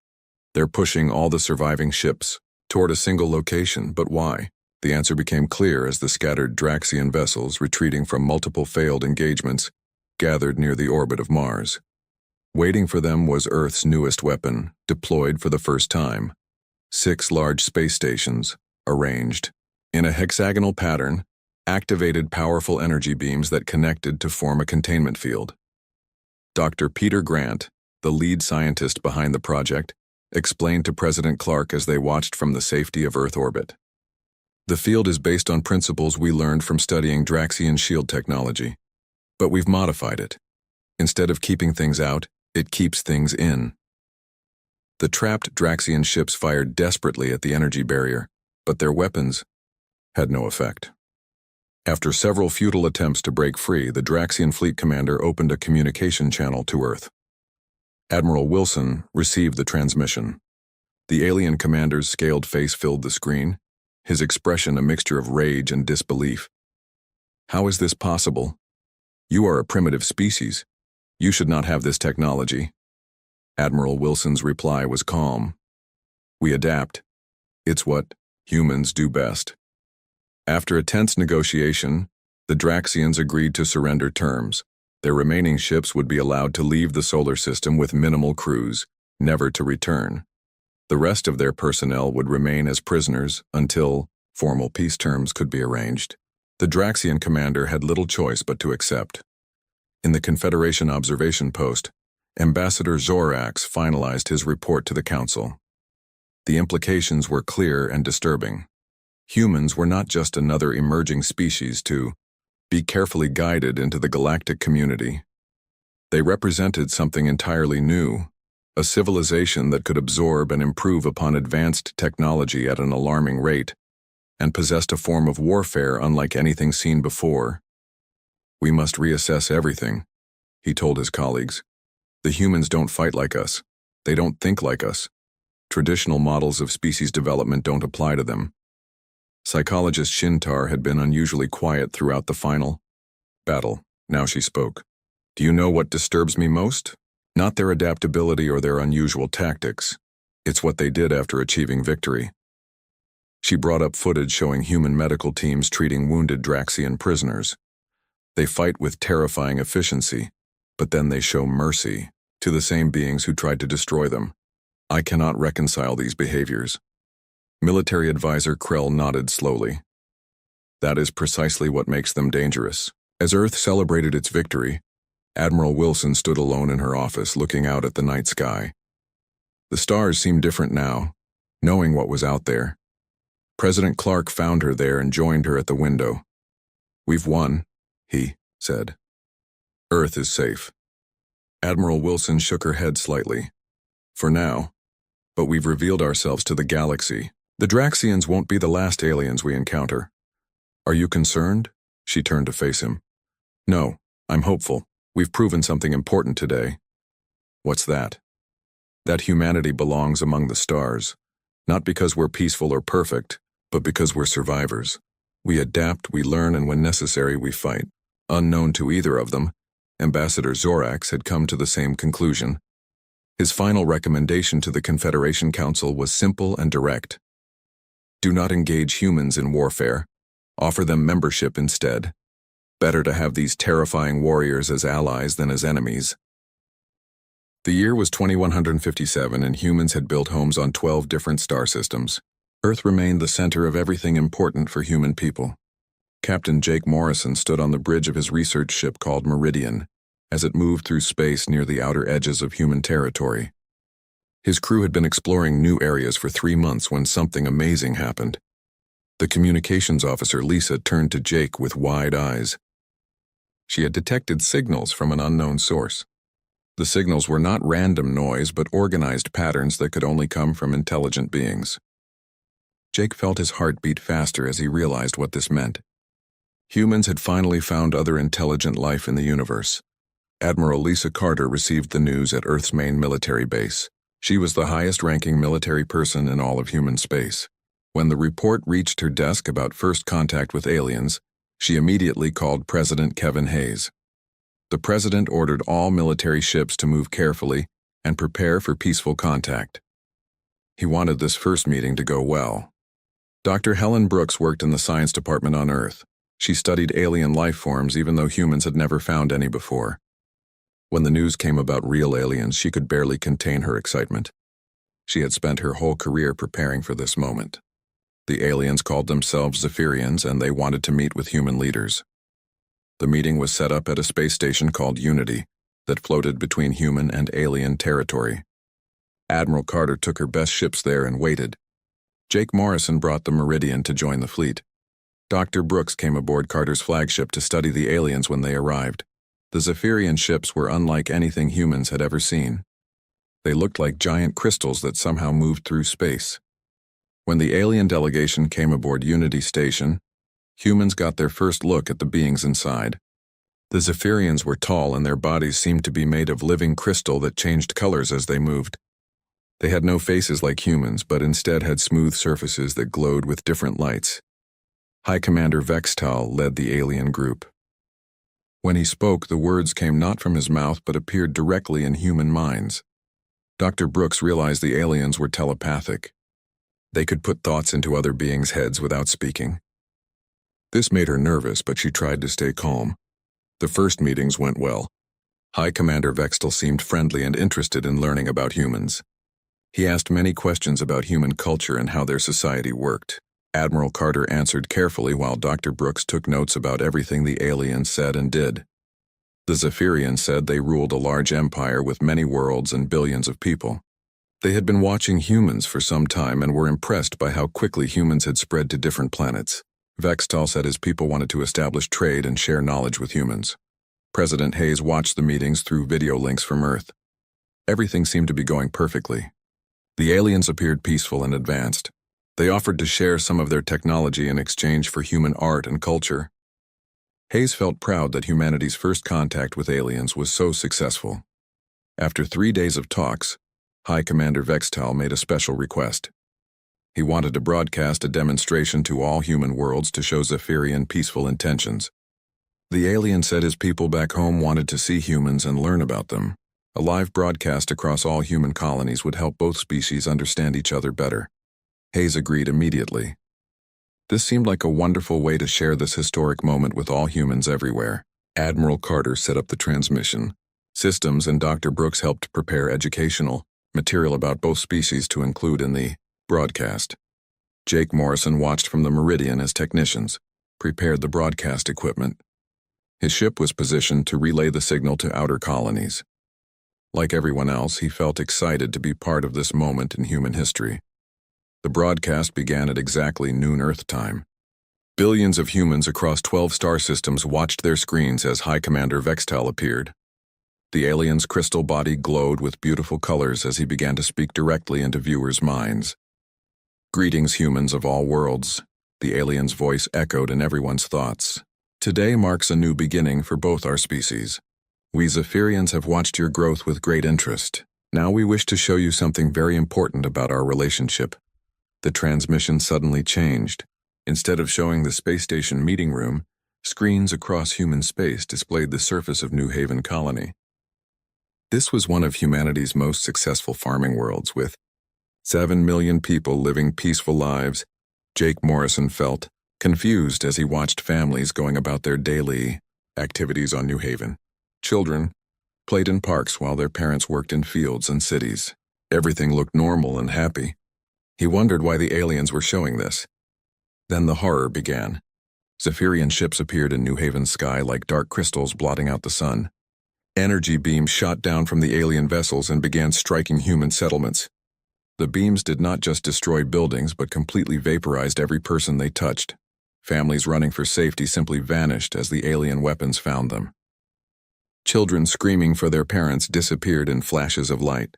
They're pushing all the surviving ships toward a single location, but why? The answer became clear as the scattered Draxian vessels retreating from multiple failed engagements gathered near the orbit of Mars. Waiting for them was Earth's newest weapon, deployed for the first time. 6 large space stations, arranged in a hexagonal pattern, activated powerful energy beams that connected to form a containment field. Dr. Peter Grant, the lead scientist behind the project, explained to President Clark as they watched from the safety of Earth orbit. The field is based on principles we learned from studying Draxian shield technology, but we've modified it. Instead of keeping things out, it keeps things in. The trapped Draxian ships fired desperately at the energy barrier, but their weapons had no effect. After several futile attempts to break free, the Draxian fleet commander opened a communication channel to Earth. Admiral Wilson received the transmission. The alien commander's scaled face filled the screen, his expression a mixture of rage and disbelief. How is this possible? "You are a primitive species. You should not have this technology." Admiral Wilson's reply was calm. "We adapt. It's what humans do best." After a tense negotiation, the Draxians agreed to surrender terms. Their remaining ships would be allowed to leave the solar system with minimal crews, never to return. The rest of their personnel would remain as prisoners until formal peace terms could be arranged. The Draxian commander had little choice but to accept. In the Confederation observation post, Ambassador Zorax finalized his report to the Council. The implications were clear and disturbing. Humans were not just another emerging species to be carefully guided into the galactic community. They represented something entirely new, a civilization that could absorb and improve upon advanced technology at an alarming rate, and possessed a form of warfare unlike anything seen before. "We must reassess everything," he told his colleagues. "The humans don't fight like us. They don't think like us. Traditional models of species development don't apply to them." Psychologist Shintar had been unusually quiet throughout the final battle. Now she spoke. "Do you know what disturbs me most? Not their adaptability or their unusual tactics. It's what they did after achieving victory." She brought up footage showing human medical teams treating wounded Draxian prisoners. They fight with terrifying efficiency, but then they show mercy to the same beings who tried to destroy them. "I cannot reconcile these behaviors." Military advisor Krell nodded slowly. "That is precisely what makes them dangerous." As Earth celebrated its victory, Admiral Wilson stood alone in her office looking out at the night sky. The stars seemed different now, knowing what was out there. President Clark found her there and joined her at the window. "We've won," he said. "Earth is safe." Admiral Wilson shook her head slightly. "For now. But we've revealed ourselves to the galaxy. The Draxians won't be the last aliens we encounter." "Are you concerned?" She turned to face him. "No, I'm hopeful. We've proven something important today." "What's that?" "That humanity belongs among the stars. Not because we're peaceful or perfect, but because we're survivors. We adapt, we learn, and when necessary, we fight." Unknown to either of them, Ambassador Zorax had come to the same conclusion. His final recommendation to the Confederation Council was simple and direct. Do not engage humans in warfare. Offer them membership instead. Better to have these terrifying warriors as allies than as enemies. The year was 2157 and humans had built homes on 12 different star systems. Earth remained the center of everything important for human people. Captain Jake Morrison stood on the bridge of his research ship called Meridian, as it moved through space near the outer edges of human territory. His crew had been exploring new areas for 3 months when something amazing happened. The communications officer Lisa turned to Jake with wide eyes. She had detected signals from an unknown source. The signals were not random noise but organized patterns that could only come from intelligent beings. Jake felt his heart beat faster as he realized what this meant. Humans had finally found other intelligent life in the universe. Admiral Lisa Carter received the news at Earth's main military base. She was the highest-ranking military person in all of human space. When the report reached her desk about first contact with aliens, she immediately called President Kevin Hayes. The president ordered all military ships to move carefully and prepare for peaceful contact. He wanted this first meeting to go well. Dr. Helen Brooks worked in the science department on Earth. She studied alien life forms even though humans had never found any before. When the news came about real aliens, she could barely contain her excitement. She had spent her whole career preparing for this moment. The aliens called themselves Zephyrians, and they wanted to meet with human leaders. The meeting was set up at a space station called Unity that floated between human and alien territory. Admiral Carter took her best ships there and waited. Jake Morrison brought the Meridian to join the fleet. Dr. Brooks came aboard Carter's flagship to study the aliens when they arrived. The Zephyrian ships were unlike anything humans had ever seen. They looked like giant crystals that somehow moved through space. When the alien delegation came aboard Unity Station, humans got their first look at the beings inside. The Zephyrians were tall and their bodies seemed to be made of living crystal that changed colors as they moved. They had no faces like humans, but instead had smooth surfaces that glowed with different lights. High Commander Vextal led the alien group. When he spoke, the words came not from his mouth but appeared directly in human minds. Dr. Brooks realized the aliens were telepathic. They could put thoughts into other beings' heads without speaking. This made her nervous, but she tried to stay calm. The first meetings went well. High Commander Vextel seemed friendly and interested in learning about humans. He asked many questions about human culture and how their society worked. Admiral Carter answered carefully while Dr. Brooks took notes about everything the aliens said and did. The Zephyrians said they ruled a large empire with many worlds and billions of people. They had been watching humans for some time and were impressed by how quickly humans had spread to different planets. Vextal said his people wanted to establish trade and share knowledge with humans. President Hayes watched the meetings through video links from Earth. Everything seemed to be going perfectly. The aliens appeared peaceful and advanced. They offered to share some of their technology in exchange for human art and culture. Hayes felt proud that humanity's first contact with aliens was so successful. After 3 days of talks, High Commander Vextal made a special request. He wanted to broadcast a demonstration to all human worlds to show Zephyrian peaceful intentions. The alien said his people back home wanted to see humans and learn about them. A live broadcast across all human colonies would help both species understand each other better. Hayes agreed immediately. This seemed like a wonderful way to share this historic moment with all humans everywhere. Admiral Carter set up the transmission. Systems and Dr. Brooks helped prepare educational material about both species to include in the broadcast. Jake Morrison watched from the Meridian as technicians prepared the broadcast equipment. His ship was positioned to relay the signal to outer colonies. Like everyone else, he felt excited to be part of this moment in human history. The broadcast began at exactly noon Earth time. Billions of humans across 12 star systems watched their screens as High Commander Vextal appeared. The alien's crystal body glowed with beautiful colors as he began to speak directly into viewers' minds. Greetings, humans of all worlds. The alien's voice echoed in everyone's thoughts. Today marks a new beginning for both our species. We Zephyrians have watched your growth with great interest. Now we wish to show you something very important about our relationship. The transmission suddenly changed. Instead of showing the space station meeting room, screens across human space displayed the surface of New Haven Colony. This was one of humanity's most successful farming worlds, with 7 million people living peaceful lives. Jake Morrison felt confused as he watched families going about their daily activities on New Haven. Children played in parks while their parents worked in fields and cities. Everything looked normal and happy. He wondered why the aliens were showing this. Then the horror began. Zephyrian ships appeared in New Haven's sky like dark crystals blotting out the sun. Energy beams shot down from the alien vessels and began striking human settlements. The beams did not just destroy buildings but completely vaporized every person they touched. Families running for safety simply vanished as the alien weapons found them. Children screaming for their parents disappeared in flashes of light.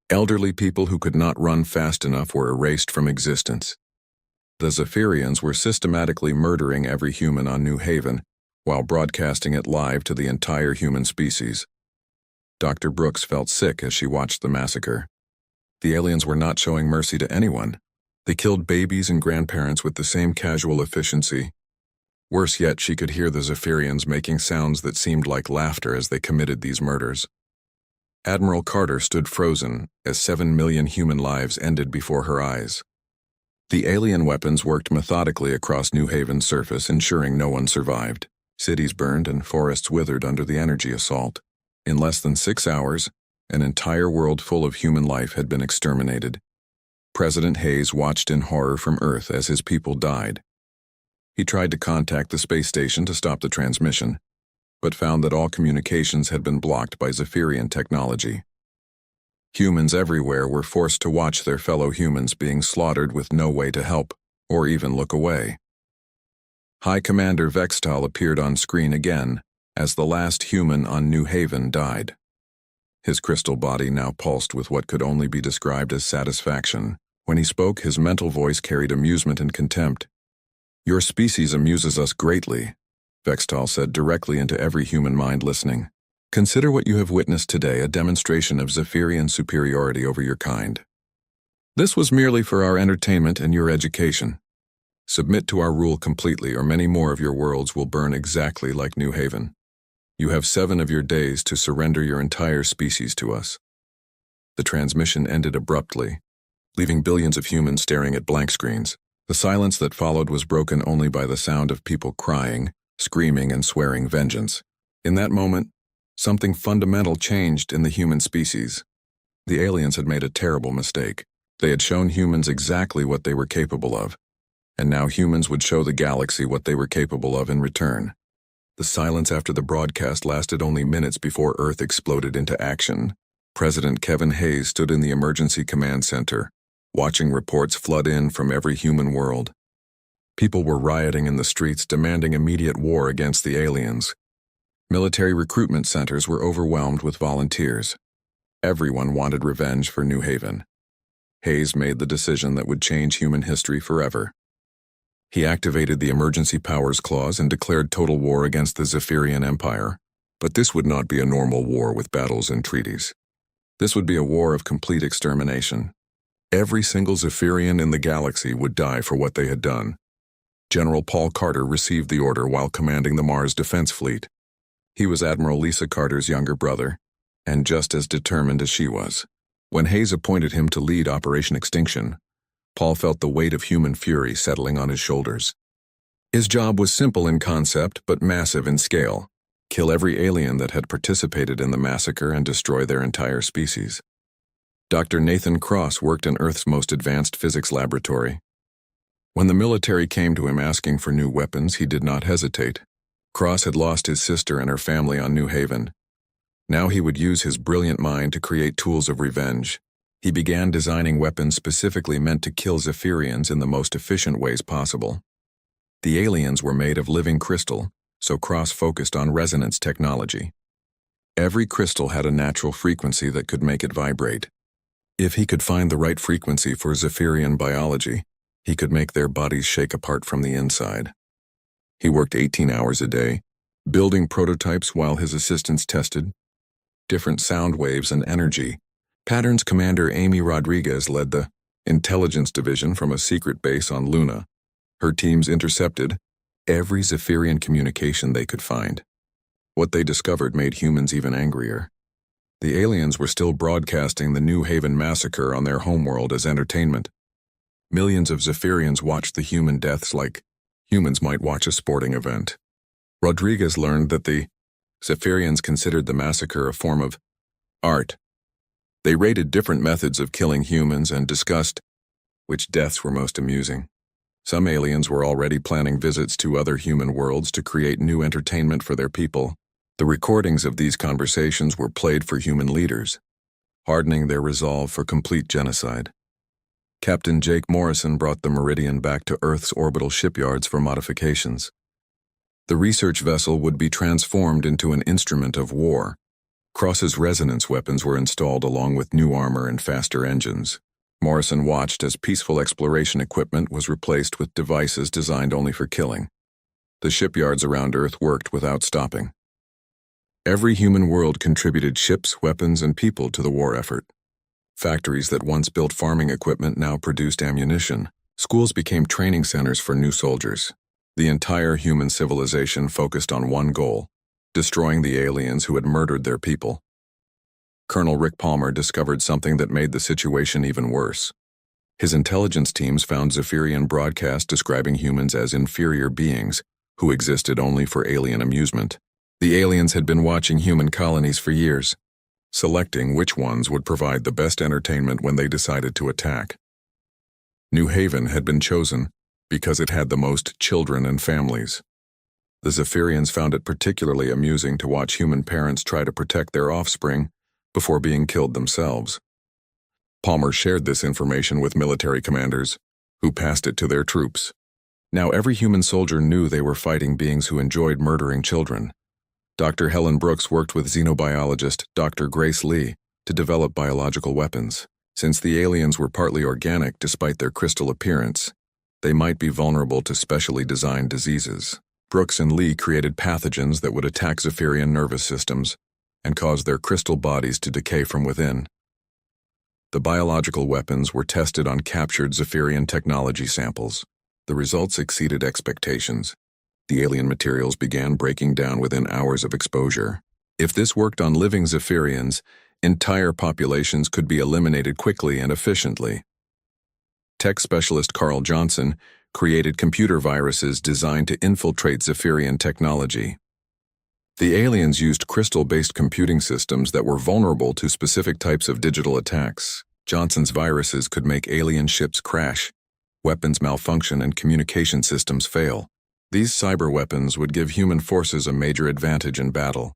Elderly people who could not run fast enough were erased from existence. The Zephyrians were systematically murdering every human on New Haven while broadcasting it live to the entire human species. Dr. Brooks felt sick as she watched the massacre. The aliens were not showing mercy to anyone. They killed babies and grandparents with the same casual efficiency. Worse yet, she could hear the Zephyrians making sounds that seemed like laughter as they committed these murders. Admiral Carter stood frozen as 7 million human lives ended before her eyes. The alien weapons worked methodically across New Haven's surface, ensuring no one survived. Cities burned and forests withered under the energy assault. In less than 6 hours, an entire world full of human life had been exterminated. President Hayes watched in horror from Earth as his people died. He tried to contact the space station to stop the transmission, but found that all communications had been blocked by Zephyrian technology. Humans everywhere were forced to watch their fellow humans being slaughtered with no way to help, or even look away. High Commander Vextal appeared on screen again, as the last human on New Haven died. His crystal body now pulsed with what could only be described as satisfaction. When he spoke, his mental voice carried amusement and contempt. "Your species amuses us greatly," Vextal said directly into every human mind listening. "Consider what you have witnessed today, a demonstration of Zephyrian superiority over your kind. This was merely for our entertainment and your education. Submit to our rule completely, or many more of your worlds will burn exactly like New Haven." You have 7 of your days to surrender your entire species to us. The transmission ended abruptly, leaving billions of humans staring at blank screens. The silence that followed was broken only by the sound of people crying, screaming, and swearing vengeance. In that moment, something fundamental changed in the human species. The aliens had made a terrible mistake. They had shown humans exactly what they were capable of, and now humans would show the galaxy what they were capable of in return. The silence after the broadcast lasted only minutes before Earth exploded into action. President Kevin Hayes stood in the emergency command center, watching reports flood in from every human world. People were rioting in the streets, demanding immediate war against the aliens. Military recruitment centers were overwhelmed with volunteers. Everyone wanted revenge for New Haven. Hayes made the decision that would change human history forever. He activated the Emergency Powers Clause and declared total war against the Zephyrian Empire. But this would not be a normal war with battles and treaties. This would be a war of complete extermination. Every single Zephyrian in the galaxy would die for what they had done. General Paul Carter received the order while commanding the Mars Defense Fleet. He was Admiral Lisa Carter's younger brother, and just as determined as she was. When Hayes appointed him to lead Operation Extinction, Paul felt the weight of human fury settling on his shoulders. His job was simple in concept but massive in scale. Kill every alien that had participated in the massacre and destroy their entire species. Dr. Nathan Cross worked in Earth's most advanced physics laboratory. When the military came to him asking for new weapons, he did not hesitate. Cross had lost his sister and her family on New Haven. Now he would use his brilliant mind to create tools of revenge. He began designing weapons specifically meant to kill Zephyrians in the most efficient ways possible. The aliens were made of living crystal, so Cross focused on resonance technology. Every crystal had a natural frequency that could make it vibrate. If he could find the right frequency for Zephyrian biology, he could make their bodies shake apart from the inside. He worked 18 hours a day, building prototypes while his assistants tested different sound waves and energy. Patterns Commander Amy Rodriguez led the Intelligence Division from a secret base on Luna. Her teams intercepted every Zephyrian communication they could find. What they discovered made humans even angrier. The aliens were still broadcasting the New Haven massacre on their homeworld as entertainment. Millions of Zephyrians watched the human deaths like humans might watch a sporting event. Rodriguez learned that the Zephyrians considered the massacre a form of art. They rated different methods of killing humans and discussed which deaths were most amusing. Some aliens were already planning visits to other human worlds to create new entertainment for their people. The recordings of these conversations were played for human leaders, hardening their resolve for complete genocide. Captain Jake Morrison brought the Meridian back to Earth's orbital shipyards for modifications. The research vessel would be transformed into an instrument of war. Cross's resonance weapons were installed along with new armor and faster engines. Morrison watched as peaceful exploration equipment was replaced with devices designed only for killing. The shipyards around Earth worked without stopping. Every human world contributed ships, weapons, and people to the war effort. Factories that once built farming equipment now produced ammunition. Schools became training centers for new soldiers. The entire human civilization focused on one goal: destroying the aliens who had murdered their people. Colonel Rick Palmer discovered something that made the situation even worse. His intelligence teams found Zephyrian broadcasts describing humans as inferior beings who existed only for alien amusement. The aliens had been watching human colonies for years, selecting which ones would provide the best entertainment when they decided to attack. New Haven had been chosen because it had the most children and families. The Zephyrians found it particularly amusing to watch human parents try to protect their offspring before being killed themselves. Palmer shared this information with military commanders, who passed it to their troops. Now every human soldier knew they were fighting beings who enjoyed murdering children. Dr. Helen Brooks worked with xenobiologist Dr. Grace Lee to develop biological weapons. Since the aliens were partly organic despite their crystal appearance, they might be vulnerable to specially designed diseases. Brooks and Lee created pathogens that would attack Zephyrian nervous systems and cause their crystal bodies to decay from within. The biological weapons were tested on captured Zephyrian technology samples. The results exceeded expectations. The alien materials began breaking down within hours of exposure. If this worked on living Zephyrians, entire populations could be eliminated quickly and efficiently. Tech specialist Carl Johnson created computer viruses designed to infiltrate Zephyrian technology. The aliens used crystal-based computing systems that were vulnerable to specific types of digital attacks. Johnson's viruses could make alien ships crash, weapons malfunction, and communication systems fail. These cyber weapons would give human forces a major advantage in battle.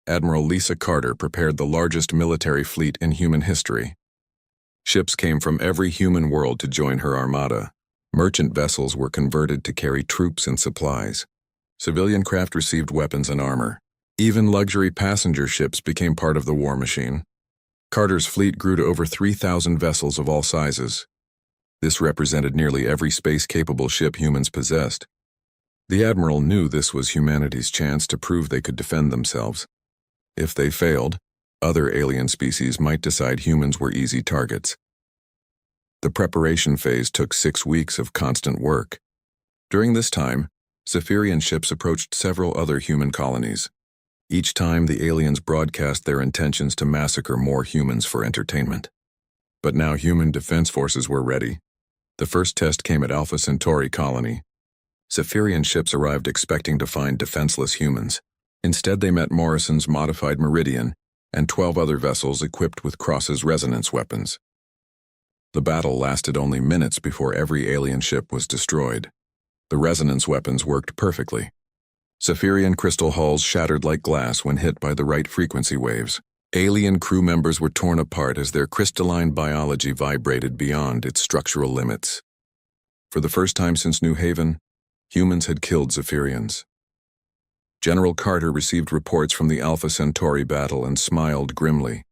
Admiral Lisa Carter prepared the largest military fleet in human history. Ships came from every human world to join her armada. Merchant vessels were converted to carry troops and supplies. Civilian craft received weapons and armor. Even luxury passenger ships became part of the war machine. Carter's fleet grew to over 3,000 vessels of all sizes. This represented nearly every space-capable ship humans possessed. The Admiral knew this was humanity's chance to prove they could defend themselves. If they failed, other alien species might decide humans were easy targets. The preparation phase took 6 weeks of constant work. During this time, Zephyrian ships approached several other human colonies. Each time, the aliens broadcast their intentions to massacre more humans for entertainment. But now human defense forces were ready. The first test came at Alpha Centauri colony. Zephyrian ships arrived expecting to find defenseless humans. Instead, they met Morrison's modified Meridian and 12 other vessels equipped with Cross's resonance weapons. The battle lasted only minutes before every alien ship was destroyed. The resonance weapons worked perfectly. Zephyrian crystal hulls shattered like glass when hit by the right frequency waves. Alien crew members were torn apart as their crystalline biology vibrated beyond its structural limits. For the first time since New Haven, humans had killed Zephyrians. General Carter received reports from the Alpha Centauri battle and smiled grimly.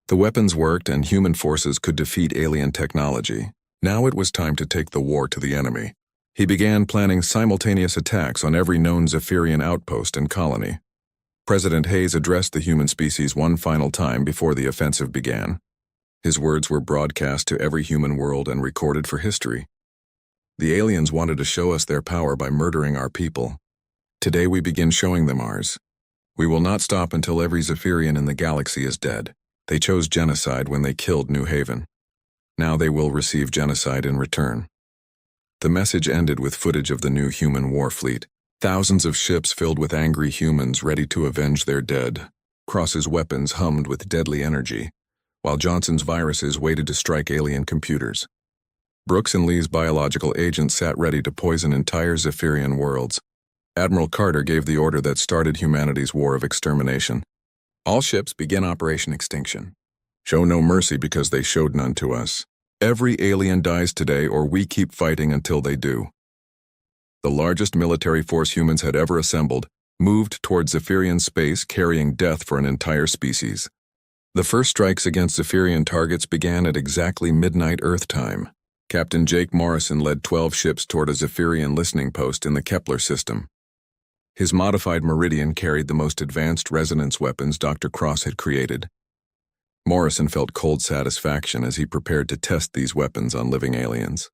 The weapons worked and human forces could defeat alien technology. Now it was time to take the war to the enemy. He began planning simultaneous attacks on every known Zephyrian outpost and colony. President Hayes addressed the human species one final time before the offensive began. His words were broadcast to every human world and recorded for history. The aliens wanted to show us their power by murdering our people. Today we begin showing them ours. We will not stop until every Zephyrian in the galaxy is dead. They chose genocide when they killed New Haven. Now they will receive genocide in return. The message ended with footage of the new human war fleet. Thousands of ships filled with angry humans ready to avenge their dead. Cross's weapons hummed with deadly energy, while Johnson's viruses waited to strike alien computers. Brooks and Lee's biological agents sat ready to poison entire Zephyrian worlds. Admiral Carter gave the order that started humanity's war of extermination. All ships begin Operation Extinction. Show no mercy because they showed none to us. Every alien dies today or we keep fighting until they do. The largest military force humans had ever assembled moved toward Zephyrian space carrying death for an entire species. The first strikes against Zephyrian targets began at exactly midnight Earth time. Captain Jake Morrison led 12 ships toward a Zephyrian listening post in the Kepler system. His modified Meridian carried the most advanced resonance weapons Dr. Cross had created. Morrison felt cold satisfaction as he prepared to test these weapons on living aliens.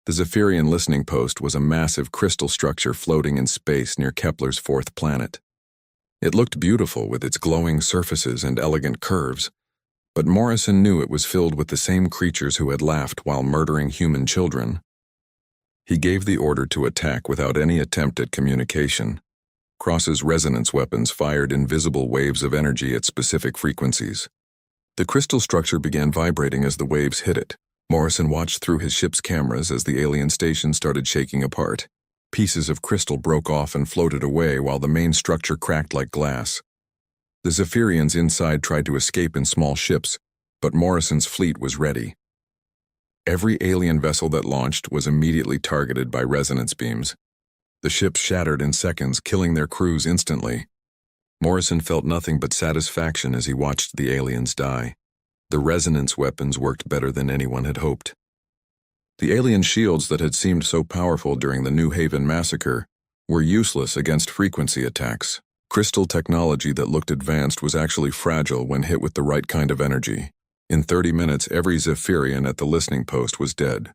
The Zephyrian listening post was a massive crystal structure floating in space near Kepler's 4th planet. It looked beautiful with its glowing surfaces and elegant curves, but Morrison knew it was filled with the same creatures who had laughed while murdering human children. He gave the order to attack without any attempt at communication. Cross's resonance weapons fired invisible waves of energy at specific frequencies. The crystal structure began vibrating as the waves hit it. Morrison watched through his ship's cameras as the alien station started shaking apart. Pieces of crystal broke off and floated away while the main structure cracked like glass. The Zephyrians inside tried to escape in small ships, but Morrison's fleet was ready. Every alien vessel that launched was immediately targeted by resonance beams. The ships shattered in seconds, killing their crews instantly. Morrison felt nothing but satisfaction as he watched the aliens die. The resonance weapons worked better than anyone had hoped. The alien shields that had seemed so powerful during the New Haven massacre were useless against frequency attacks. Crystal technology that looked advanced was actually fragile when hit with the right kind of energy. In 30 minutes, every Zephyrian at the listening post was dead.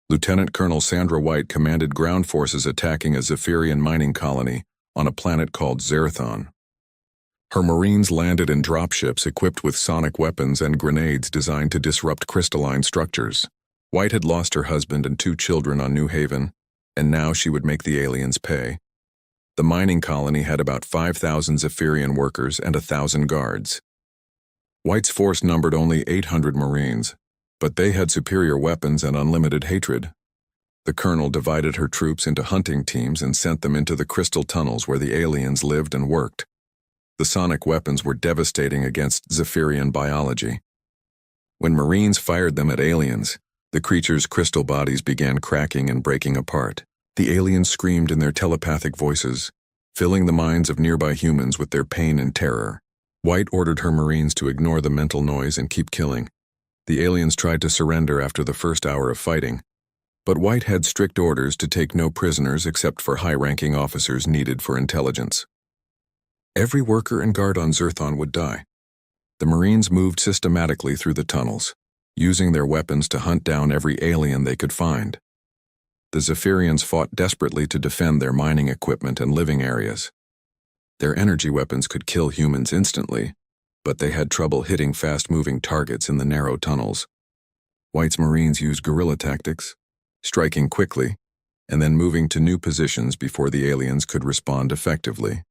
Lieutenant Colonel Sandra White commanded ground forces attacking a Zephyrian mining colony on a planet called Zerthon. Her Marines landed in dropships equipped with sonic weapons and grenades designed to disrupt crystalline structures. White had lost her husband and 2 children on New Haven, and now she would make the aliens pay. The mining colony had about 5,000 Zephyrian workers and 1,000 guards. White's force numbered only 800 Marines, but they had superior weapons and unlimited hatred. The colonel divided her troops into hunting teams and sent them into the crystal tunnels where the aliens lived and worked. The sonic weapons were devastating against Zephyrian biology. When Marines fired them at aliens, the creatures' crystal bodies began cracking and breaking apart. The aliens screamed in their telepathic voices, filling the minds of nearby humans with their pain and terror. White ordered her Marines to ignore the mental noise and keep killing. The aliens tried to surrender after the first hour of fighting, but White had strict orders to take no prisoners except for high-ranking officers needed for intelligence. Every worker and guard on Zerthon would die. The Marines moved systematically through the tunnels, using their weapons to hunt down every alien they could find. The Zephyrians fought desperately to defend their mining equipment and living areas. Their energy weapons could kill humans instantly, but they had trouble hitting fast-moving targets in the narrow tunnels. White's Marines used guerrilla tactics, striking quickly, and then moving to new positions before the aliens could respond effectively.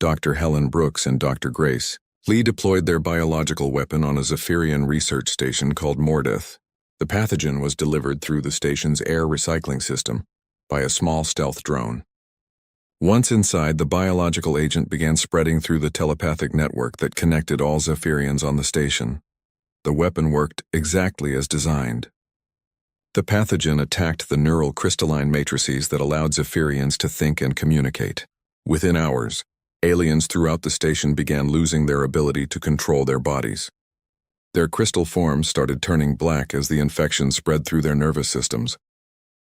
Dr. Helen Brooks and Dr. Grace Lee deployed their biological weapon on a Zephyrian research station called Mordeth. The pathogen was delivered through the station's air recycling system by a small stealth drone. Once inside, the biological agent began spreading through the telepathic network that connected all Zephyrians on the station. The weapon worked exactly as designed. The pathogen attacked the neural crystalline matrices that allowed Zephyrians to think and communicate. Within hours, aliens throughout the station began losing their ability to control their bodies. Their crystal forms started turning black as the infection spread through their nervous systems.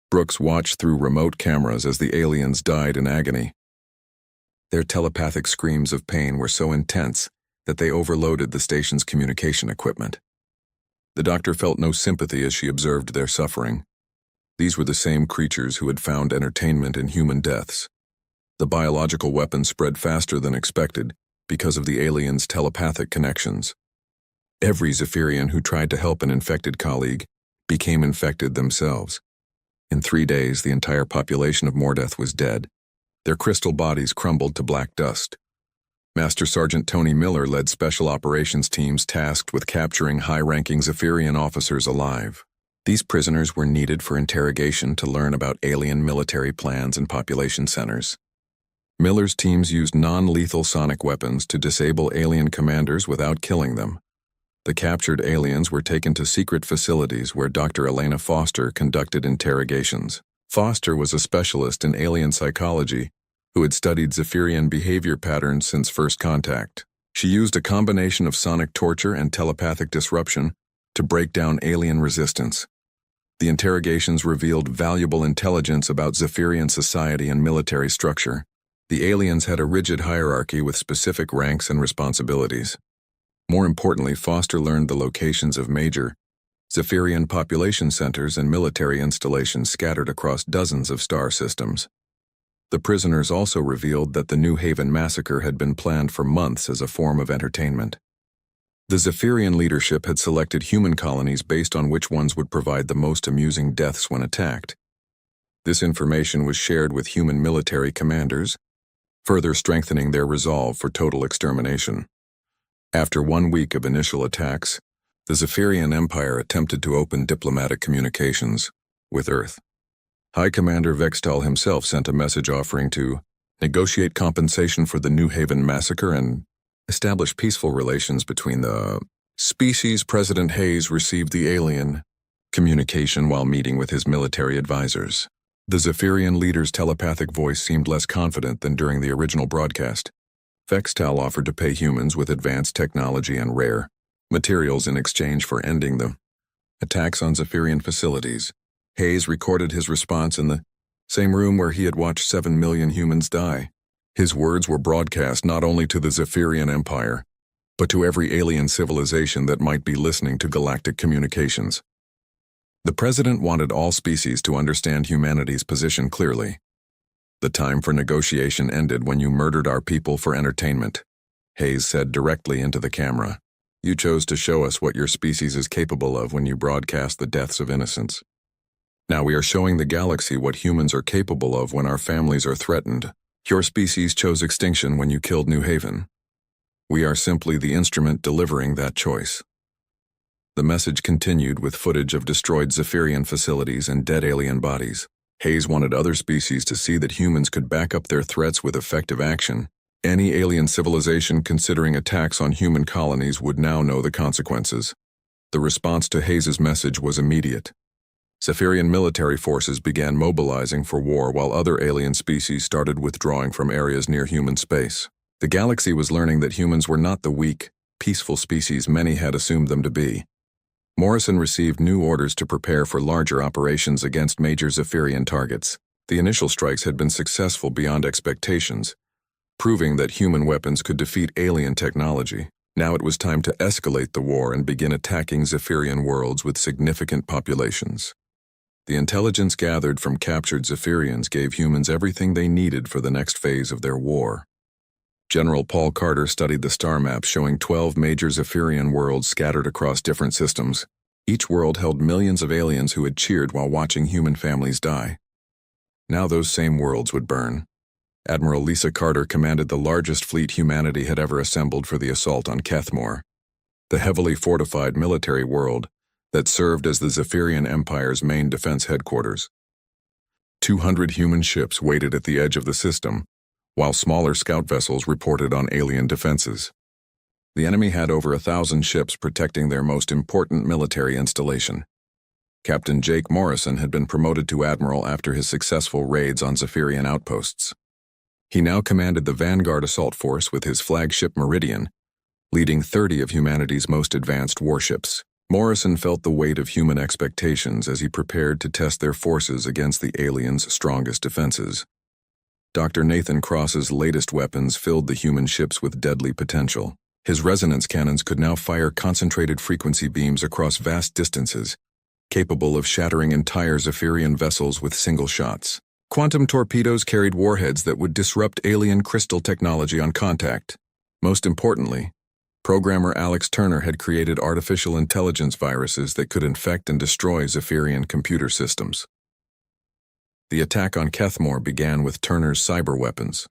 Brooks watched through remote cameras as the aliens died in agony. Their telepathic screams of pain were so intense that they overloaded the station's communication equipment. The doctor felt no sympathy as she observed their suffering. These were the same creatures who had found entertainment in human deaths. The biological weapon spread faster than expected because of the aliens' telepathic connections. Every Zephyrian who tried to help an infected colleague became infected themselves. In 3 days, the entire population of Mordeth was dead. Their crystal bodies crumbled to black dust. Master Sergeant Tony Miller led special operations teams tasked with capturing high-ranking Zephyrian officers alive. These prisoners were needed for interrogation to learn about alien military plans and population centers. Miller's teams used non-lethal sonic weapons to disable alien commanders without killing them. The captured aliens were taken to secret facilities where Dr. Elena Foster conducted interrogations. Foster was a specialist in alien psychology who had studied Zephyrian behavior patterns since first contact. She used a combination of sonic torture and telepathic disruption to break down alien resistance. The interrogations revealed valuable intelligence about Zephyrian society and military structure. The aliens had a rigid hierarchy with specific ranks and responsibilities. More importantly, Foster learned the locations of major Zephyrian population centers and military installations scattered across dozens of star systems. The prisoners also revealed that the New Haven massacre had been planned for months as a form of entertainment. The Zephyrian leadership had selected human colonies based on which ones would provide the most amusing deaths when attacked. This information was shared with human military commanders, further strengthening their resolve for total extermination. After 1 week of initial attacks, the Zephyrian Empire attempted to open diplomatic communications with Earth. High Commander Vextal himself sent a message offering to negotiate compensation for the New Haven massacre and establish peaceful relations between the species. President Hayes received the alien communication while meeting with his military advisors. The Zephyrian leader's telepathic voice seemed less confident than during the original broadcast. Vextal offered to pay humans with advanced technology and rare materials in exchange for ending the attacks on Zephyrian facilities. Hayes recorded his response in the same room where he had watched 7 million humans die. His words were broadcast not only to the Zephyrian Empire, but to every alien civilization that might be listening to galactic communications. The president wanted all species to understand humanity's position clearly. The time for negotiation ended when you murdered our people for entertainment, Hayes said directly into the camera. You chose to show us what your species is capable of when you broadcast the deaths of innocents. Now we are showing the galaxy what humans are capable of when our families are threatened. Your species chose extinction when you killed New Haven. We are simply the instrument delivering that choice. The message continued with footage of destroyed Zephyrian facilities and dead alien bodies. Hayes wanted other species to see that humans could back up their threats with effective action. Any alien civilization considering attacks on human colonies would now know the consequences. The response to Hayes's message was immediate. Zephyrian military forces began mobilizing for war while other alien species started withdrawing from areas near human space. The galaxy was learning that humans were not the weak, peaceful species many had assumed them to be. Morrison received new orders to prepare for larger operations against major Zephyrian targets. The initial strikes had been successful beyond expectations, proving that human weapons could defeat alien technology. Now it was time to escalate the war and begin attacking Zephyrian worlds with significant populations. The intelligence gathered from captured Zephyrians gave humans everything they needed for the next phase of their war. General Paul Carter studied the star map showing 12 major Zephyrian worlds scattered across different systems. Each world held millions of aliens who had cheered while watching human families die. Now those same worlds would burn. Admiral Lisa Carter commanded the largest fleet humanity had ever assembled for the assault on Kethmore, the heavily fortified military world that served as the Zephyrian Empire's main defense headquarters. 200 human ships waited at the edge of the system, while smaller scout vessels reported on alien defenses. The enemy had over 1,000 ships protecting their most important military installation. Captain Jake Morrison had been promoted to admiral after his successful raids on Zephyrian outposts. He now commanded the Vanguard Assault Force with his flagship Meridian, leading 30 of humanity's most advanced warships. Morrison felt the weight of human expectations as he prepared to test their forces against the aliens' strongest defenses. Dr. Nathan Cross's latest weapons filled the human ships with deadly potential. His resonance cannons could now fire concentrated frequency beams across vast distances, capable of shattering entire Zephyrian vessels with single shots. Quantum torpedoes carried warheads that would disrupt alien crystal technology on contact. Most importantly, programmer Alex Turner had created artificial intelligence viruses that could infect and destroy Zephyrian computer systems. The attack on Kethmore began with Turner's cyber weapons.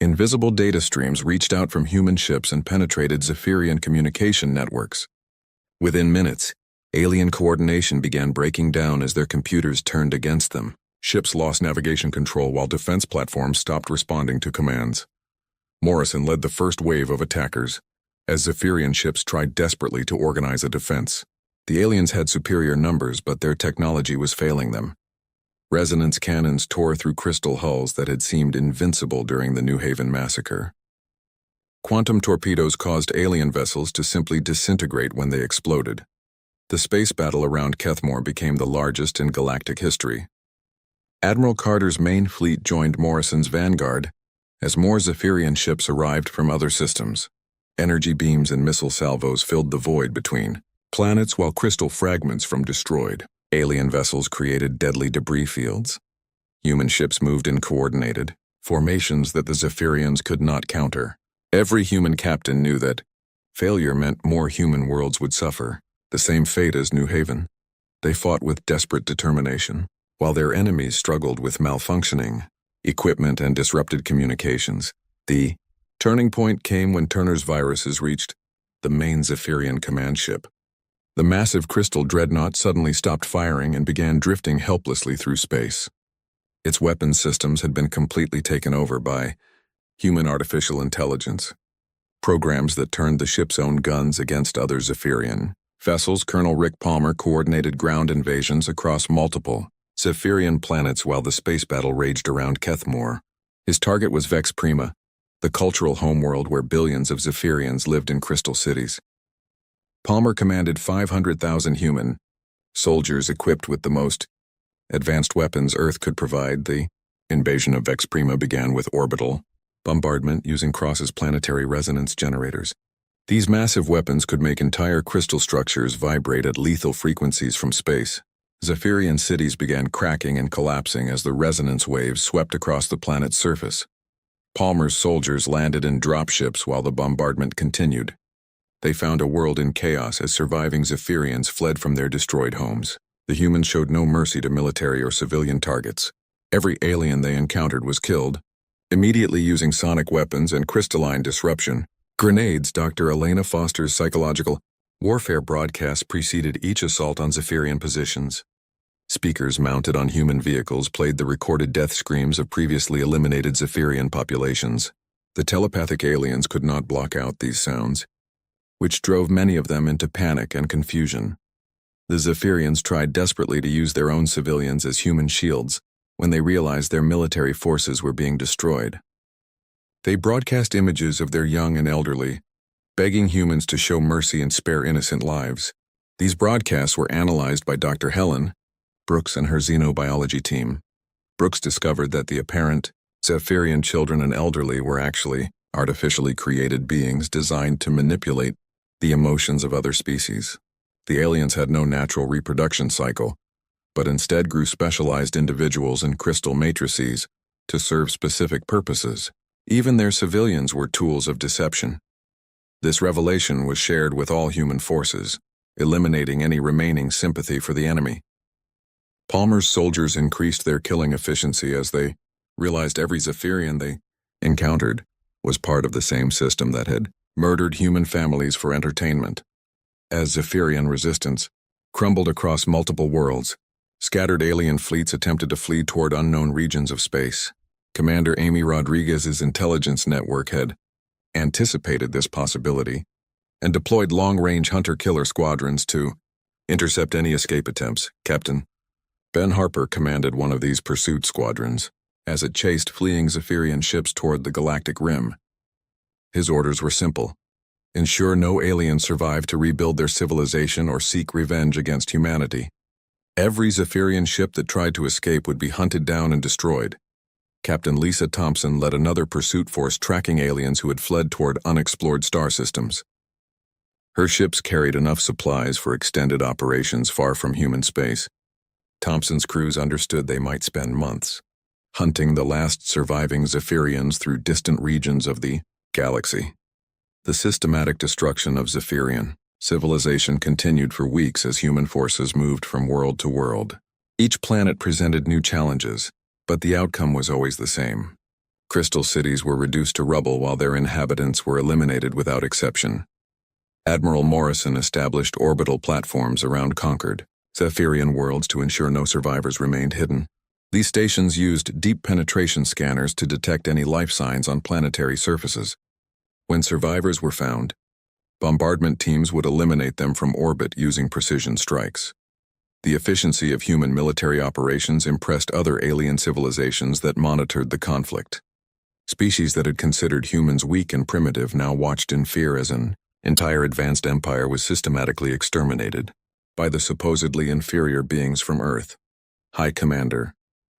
Invisible data streams reached out from human ships and penetrated Zephyrian communication networks. Within minutes, alien coordination began breaking down as their computers turned against them. Ships lost navigation control while defense platforms stopped responding to commands. Morrison led the first wave of attackers, as Zephyrian ships tried desperately to organize a defense. The aliens had superior numbers, but their technology was failing them. Resonance cannons tore through crystal hulls that had seemed invincible during the New Haven massacre. Quantum torpedoes caused alien vessels to simply disintegrate when they exploded. The space battle around Kethmore became the largest in galactic history. Admiral Carter's main fleet joined Morrison's Vanguard as more Zephyrian ships arrived from other systems. Energy beams and missile salvos filled the void between planets while crystal fragments from destroyed alien vessels created deadly debris fields. Human ships moved in coordinated formations that the Zephyrians could not counter. Every human captain knew that failure meant more human worlds would suffer, the same fate as New Haven. They fought with desperate determination, while their enemies struggled with malfunctioning equipment and disrupted communications. The turning point came when Turner's viruses reached the main Zephyrian command ship. The massive crystal dreadnought suddenly stopped firing and began drifting helplessly through space. Its weapons systems had been completely taken over by human artificial intelligence, programs that turned the ship's own guns against other Zephyrian vessels. Colonel Rick Palmer coordinated ground invasions across multiple Zephyrian planets while the space battle raged around Kethmore. His target was Vex Prima, the cultural homeworld where billions of Zephyrians lived in crystal cities. Palmer commanded 500,000 human soldiers equipped with the most advanced weapons Earth could provide. The invasion of Vex Prima began with orbital bombardment using Cross's planetary resonance generators. These massive weapons could make entire crystal structures vibrate at lethal frequencies from space. Zephyrian cities began cracking and collapsing as the resonance waves swept across the planet's surface. Palmer's soldiers landed in dropships while the bombardment continued. They found a world in chaos as surviving Zephyrians fled from their destroyed homes. The humans showed no mercy to military or civilian targets. Every alien they encountered was killed, immediately using sonic weapons and crystalline disruption. Grenades. Dr. Elena Foster's psychological warfare broadcast preceded each assault on Zephyrian positions. Speakers mounted on human vehicles played the recorded death screams of previously eliminated Zephyrian populations. The telepathic aliens could not block out these sounds, which drove many of them into panic and confusion. The Zephyrians tried desperately to use their own civilians as human shields when they realized their military forces were being destroyed. They broadcast images of their young and elderly, begging humans to show mercy and spare innocent lives. These broadcasts were analyzed by Dr. Helen Brooks and her xenobiology team. Brooks discovered that the apparent Zephyrian children and elderly were actually artificially created beings designed to manipulate the emotions of other species. The aliens had no natural reproduction cycle, but instead grew specialized individuals in crystal matrices to serve specific purposes. Even their civilians were tools of deception. This revelation was shared with all human forces, eliminating any remaining sympathy for the enemy. Palmer's soldiers increased their killing efficiency as they realized every Zephyrian they encountered was part of the same system that had murdered human families for entertainment. As Zephyrian resistance crumbled across multiple worlds, scattered alien fleets attempted to flee toward unknown regions of space. Commander Amy Rodriguez's intelligence network had anticipated this possibility and deployed long-range hunter-killer squadrons to intercept any escape attempts. Captain Ben Harper commanded one of these pursuit squadrons as it chased fleeing Zephyrian ships toward the galactic rim. His orders were simple: ensure no aliens survive to rebuild their civilization or seek revenge against humanity. Every Zephyrian ship that tried to escape would be hunted down and destroyed. Captain Lisa Thompson led another pursuit force tracking aliens who had fled toward unexplored star systems. Her ships carried enough supplies for extended operations far from human space. Thompson's crews understood they might spend months hunting the last surviving Zephyrians through distant regions of the galaxy. The systematic destruction of Zephyrian civilization continued for weeks as human forces moved from world to world. Each planet presented new challenges, but the outcome was always the same. Crystal cities were reduced to rubble while their inhabitants were eliminated without exception. Admiral Morrison established orbital platforms around conquered Zephyrian worlds to ensure no survivors remained hidden. These stations used deep penetration scanners to detect any life signs on planetary surfaces. When survivors were found, bombardment teams would eliminate them from orbit using precision strikes. The efficiency of human military operations impressed other alien civilizations that monitored the conflict. Species that had considered humans weak and primitive now watched in fear as an entire advanced empire was systematically exterminated by the supposedly inferior beings from Earth. High Commander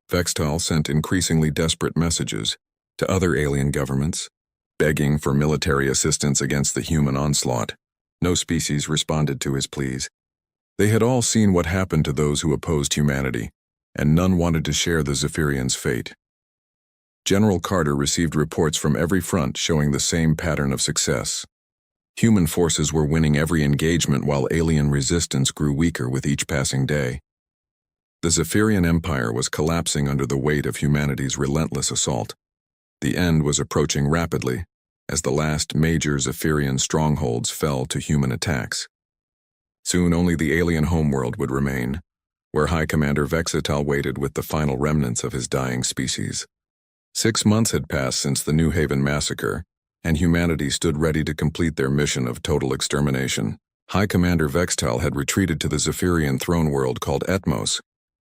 Vextal sent increasingly desperate messages to other alien governments, begging for military assistance against the human onslaught. No species responded to his pleas. They had all seen what happened to those who opposed humanity, and none wanted to share the Zephyrians' fate. General Carter received reports from every front showing the same pattern of success. Human forces were winning every engagement while alien resistance grew weaker with each passing day. The Zephyrian Empire was collapsing under the weight of humanity's relentless assault. The end was approaching rapidly, as the last major Zephyrian strongholds fell to human attacks. Soon only the alien homeworld would remain, where High Commander Vexatal waited with the final remnants of his dying species. 6 months had passed since the New Haven massacre, and humanity stood ready to complete their mission of total extermination. High Commander Vextal had retreated to the Zephyrian throne world called Etmos,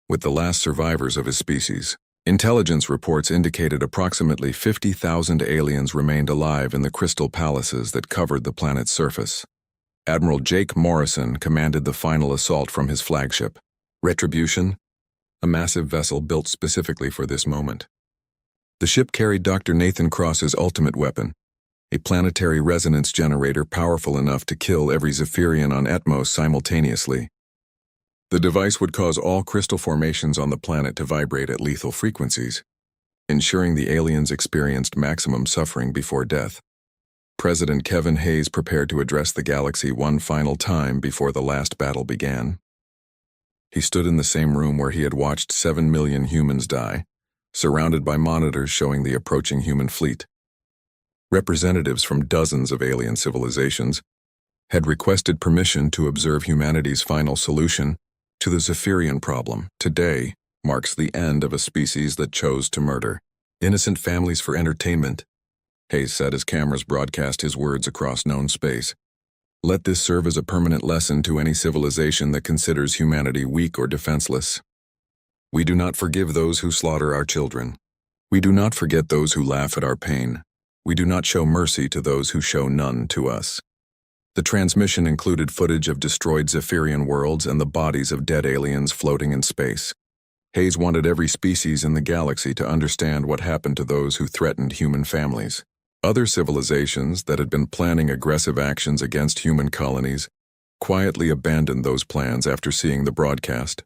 with the last survivors of his species. Intelligence reports indicated approximately 50,000 aliens remained alive in the crystal palaces that covered the planet's surface. Admiral Jake Morrison commanded the final assault from his flagship, Retribution, a massive vessel built specifically for this moment. The ship carried Dr. Nathan Cross's ultimate weapon, a planetary resonance generator powerful enough to kill every Zephyrian on Etmos simultaneously. The device would cause all crystal formations on the planet to vibrate at lethal frequencies, ensuring the aliens experienced maximum suffering before death. President Kevin Hayes prepared to address the galaxy one final time before the last battle began. He stood in the same room where he had watched 7 million humans die, surrounded by monitors showing the approaching human fleet. Representatives from dozens of alien civilizations had requested permission to observe humanity's final solution to the Zephyrian problem. Today marks the end of a species that chose to murder innocent families for entertainment, Hayes said as cameras broadcast his words across known space. Let this serve as a permanent lesson to any civilization that considers humanity weak or defenseless. We do not forgive those who slaughter our children. We do not forget those who laugh at our pain. We do not show mercy to those who show none to us. The transmission included footage of destroyed Zephyrian worlds and the bodies of dead aliens floating in space. Hayes wanted every species in the galaxy to understand what happened to those who threatened human families. Other civilizations that had been planning aggressive actions against human colonies quietly abandoned those plans after seeing the broadcast.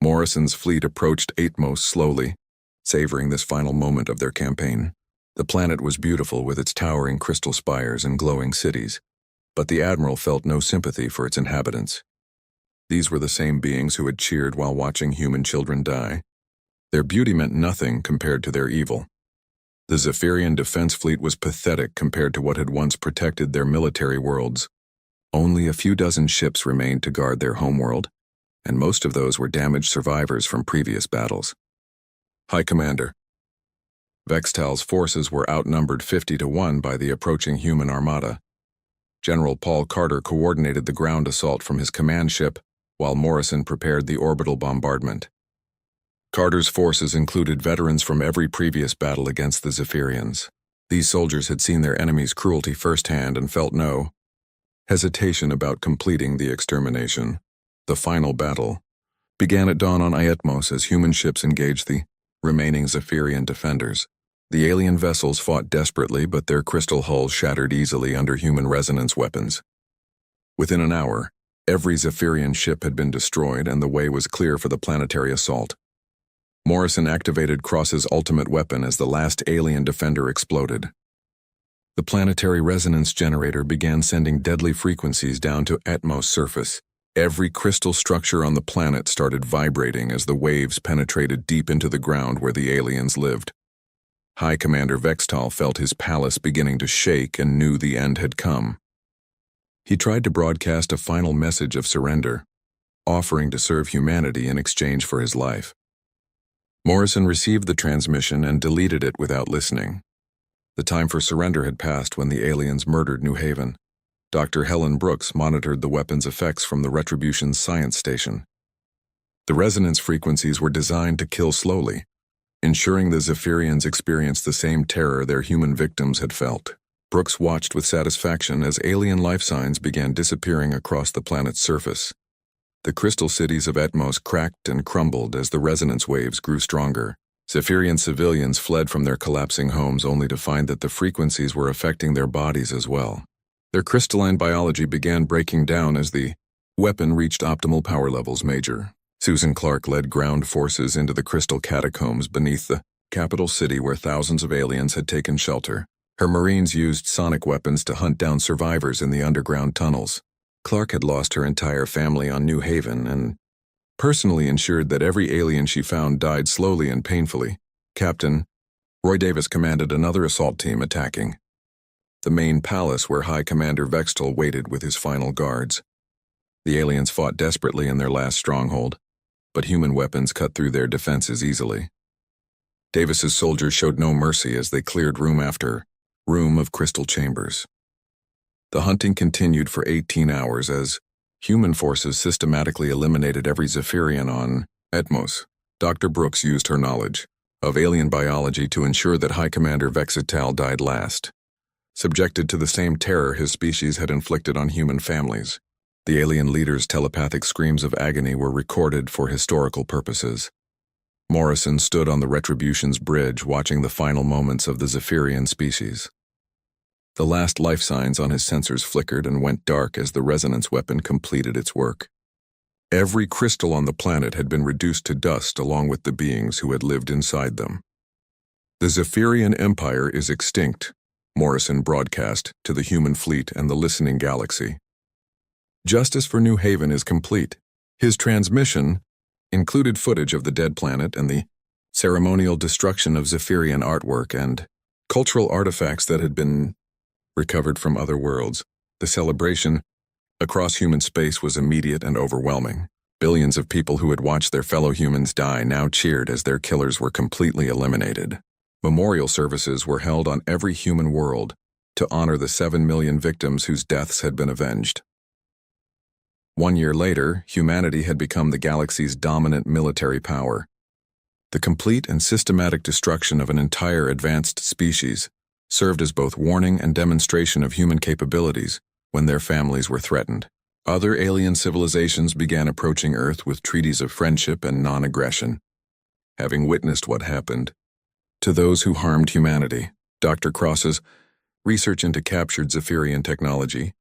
Morrison's fleet approached Atmos slowly, savoring this final moment of their campaign. The planet was beautiful with its towering crystal spires and glowing cities, but the Admiral felt no sympathy for its inhabitants. These were the same beings who had cheered while watching human children die. Their beauty meant nothing compared to their evil. The Zephyrian defense fleet was pathetic compared to what had once protected their military worlds. Only a few dozen ships remained to guard their homeworld, and most of those were damaged survivors from previous battles. High Commander. Vextal's forces were outnumbered 50-1 by the approaching human armada. General Paul Carter coordinated the ground assault from his command ship, while Morrison prepared the orbital bombardment. Carter's forces included veterans from every previous battle against the Zephyrians. These soldiers had seen their enemy's cruelty firsthand and felt no hesitation about completing the extermination. The final battle began at dawn on Atmos as human ships engaged the remaining Zephyrian defenders. The alien vessels fought desperately, but their crystal hulls shattered easily under human resonance weapons. Within an hour, every Zephyrian ship had been destroyed and the way was clear for the planetary assault. Morrison activated Cross's ultimate weapon as the last alien defender exploded. The planetary resonance generator began sending deadly frequencies down to Atmos' surface. Every crystal structure on the planet started vibrating as the waves penetrated deep into the ground where the aliens lived. High Commander Vextal felt his palace beginning to shake and knew the end had come. He tried to broadcast a final message of surrender, offering to serve humanity in exchange for his life. Morrison received the transmission and deleted it without listening. The time for surrender had passed when the aliens murdered New Haven. Dr. Helen Brooks monitored the weapon's effects from the Retribution's science station. The resonance frequencies were designed to kill slowly, ensuring the Zephyrians experienced the same terror their human victims had felt. Brooks watched with satisfaction as alien life signs began disappearing across the planet's surface. The crystal cities of Atmos cracked and crumbled as the resonance waves grew stronger. Zephyrian civilians fled from their collapsing homes only to find that the frequencies were affecting their bodies as well. Their crystalline biology began breaking down as the weapon reached optimal power levels. Major Susan Clark led ground forces into the crystal catacombs beneath the capital city where thousands of aliens had taken shelter. Her Marines used sonic weapons to hunt down survivors in the underground tunnels. Clark had lost her entire family on New Haven and personally ensured that every alien she found died slowly and painfully. Captain Roy Davis commanded another assault team attacking the main palace where High Commander Vextal waited with his final guards. The aliens fought desperately in their last stronghold, but human weapons cut through their defenses easily. Davis's soldiers showed no mercy as they cleared room after room of crystal chambers. The hunting continued for 18 hours as human forces systematically eliminated every Zephyrian on Atmos. Dr. Brooks used her knowledge of alien biology to ensure that High Commander Vextal died last, subjected to the same terror his species had inflicted on human families. The alien leader's telepathic screams of agony were recorded for historical purposes. Morrison stood on the Retribution's bridge watching the final moments of the Zephyrian species. The last life signs on his sensors flickered and went dark as the resonance weapon completed its work. Every crystal on the planet had been reduced to dust along with the beings who had lived inside them. The Zephyrian Empire is extinct, Morrison broadcast to the human fleet and the listening galaxy. Justice for New Haven is complete. His transmission included footage of the dead planet and the ceremonial destruction of Zephyrian artwork and cultural artifacts that had been recovered from other worlds. The celebration across human space was immediate and overwhelming. Billions of people who had watched their fellow humans die now cheered as their killers were completely eliminated. Memorial services were held on every human world to honor the 7 million victims whose deaths had been avenged. 1 year later, humanity had become the galaxy's dominant military power. The complete and systematic destruction of an entire advanced species served as both warning and demonstration of human capabilities when their families were threatened. Other alien civilizations began approaching Earth with treaties of friendship and non-aggression. Having witnessed what happened to those who harmed humanity, Dr. Cross's research into captured Zephyrian technology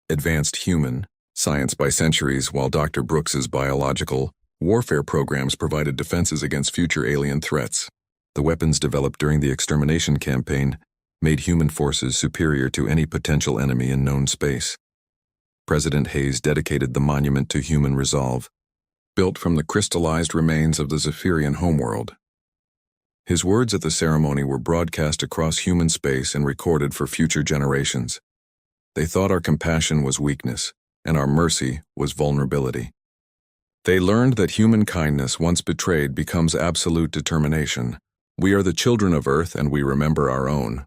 advanced human science by centuries, while Dr. Brooks's biological warfare programs provided defenses against future alien threats. The weapons developed during the extermination campaign made human forces superior to any potential enemy in known space. President Hayes dedicated the monument to human resolve, built from the crystallized remains of the Zephyrian homeworld. His words at the ceremony were broadcast across human space and recorded for future generations. They thought our compassion was weakness, and our mercy was vulnerability. They learned that human kindness, once betrayed, becomes absolute determination. We are the children of Earth, and we remember our own.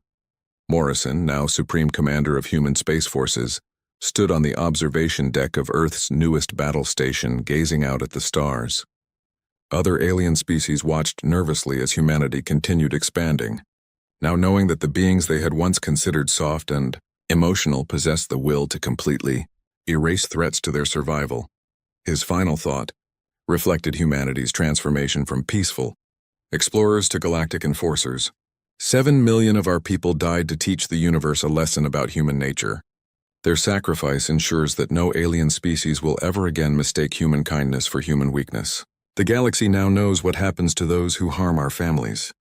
Morrison, now Supreme Commander of Human Space Forces, stood on the observation deck of Earth's newest battle station, gazing out at the stars. Other alien species watched nervously as humanity continued expanding, now knowing that the beings they had once considered soft and emotional possessed the will to completely erase threats to their survival. His final thought reflected humanity's transformation from peaceful explorers to galactic enforcers. 7 million of our people died to teach the universe a lesson about human nature. Their sacrifice ensures that no alien species will ever again mistake human kindness for human weakness. The galaxy now knows what happens to those who harm our families.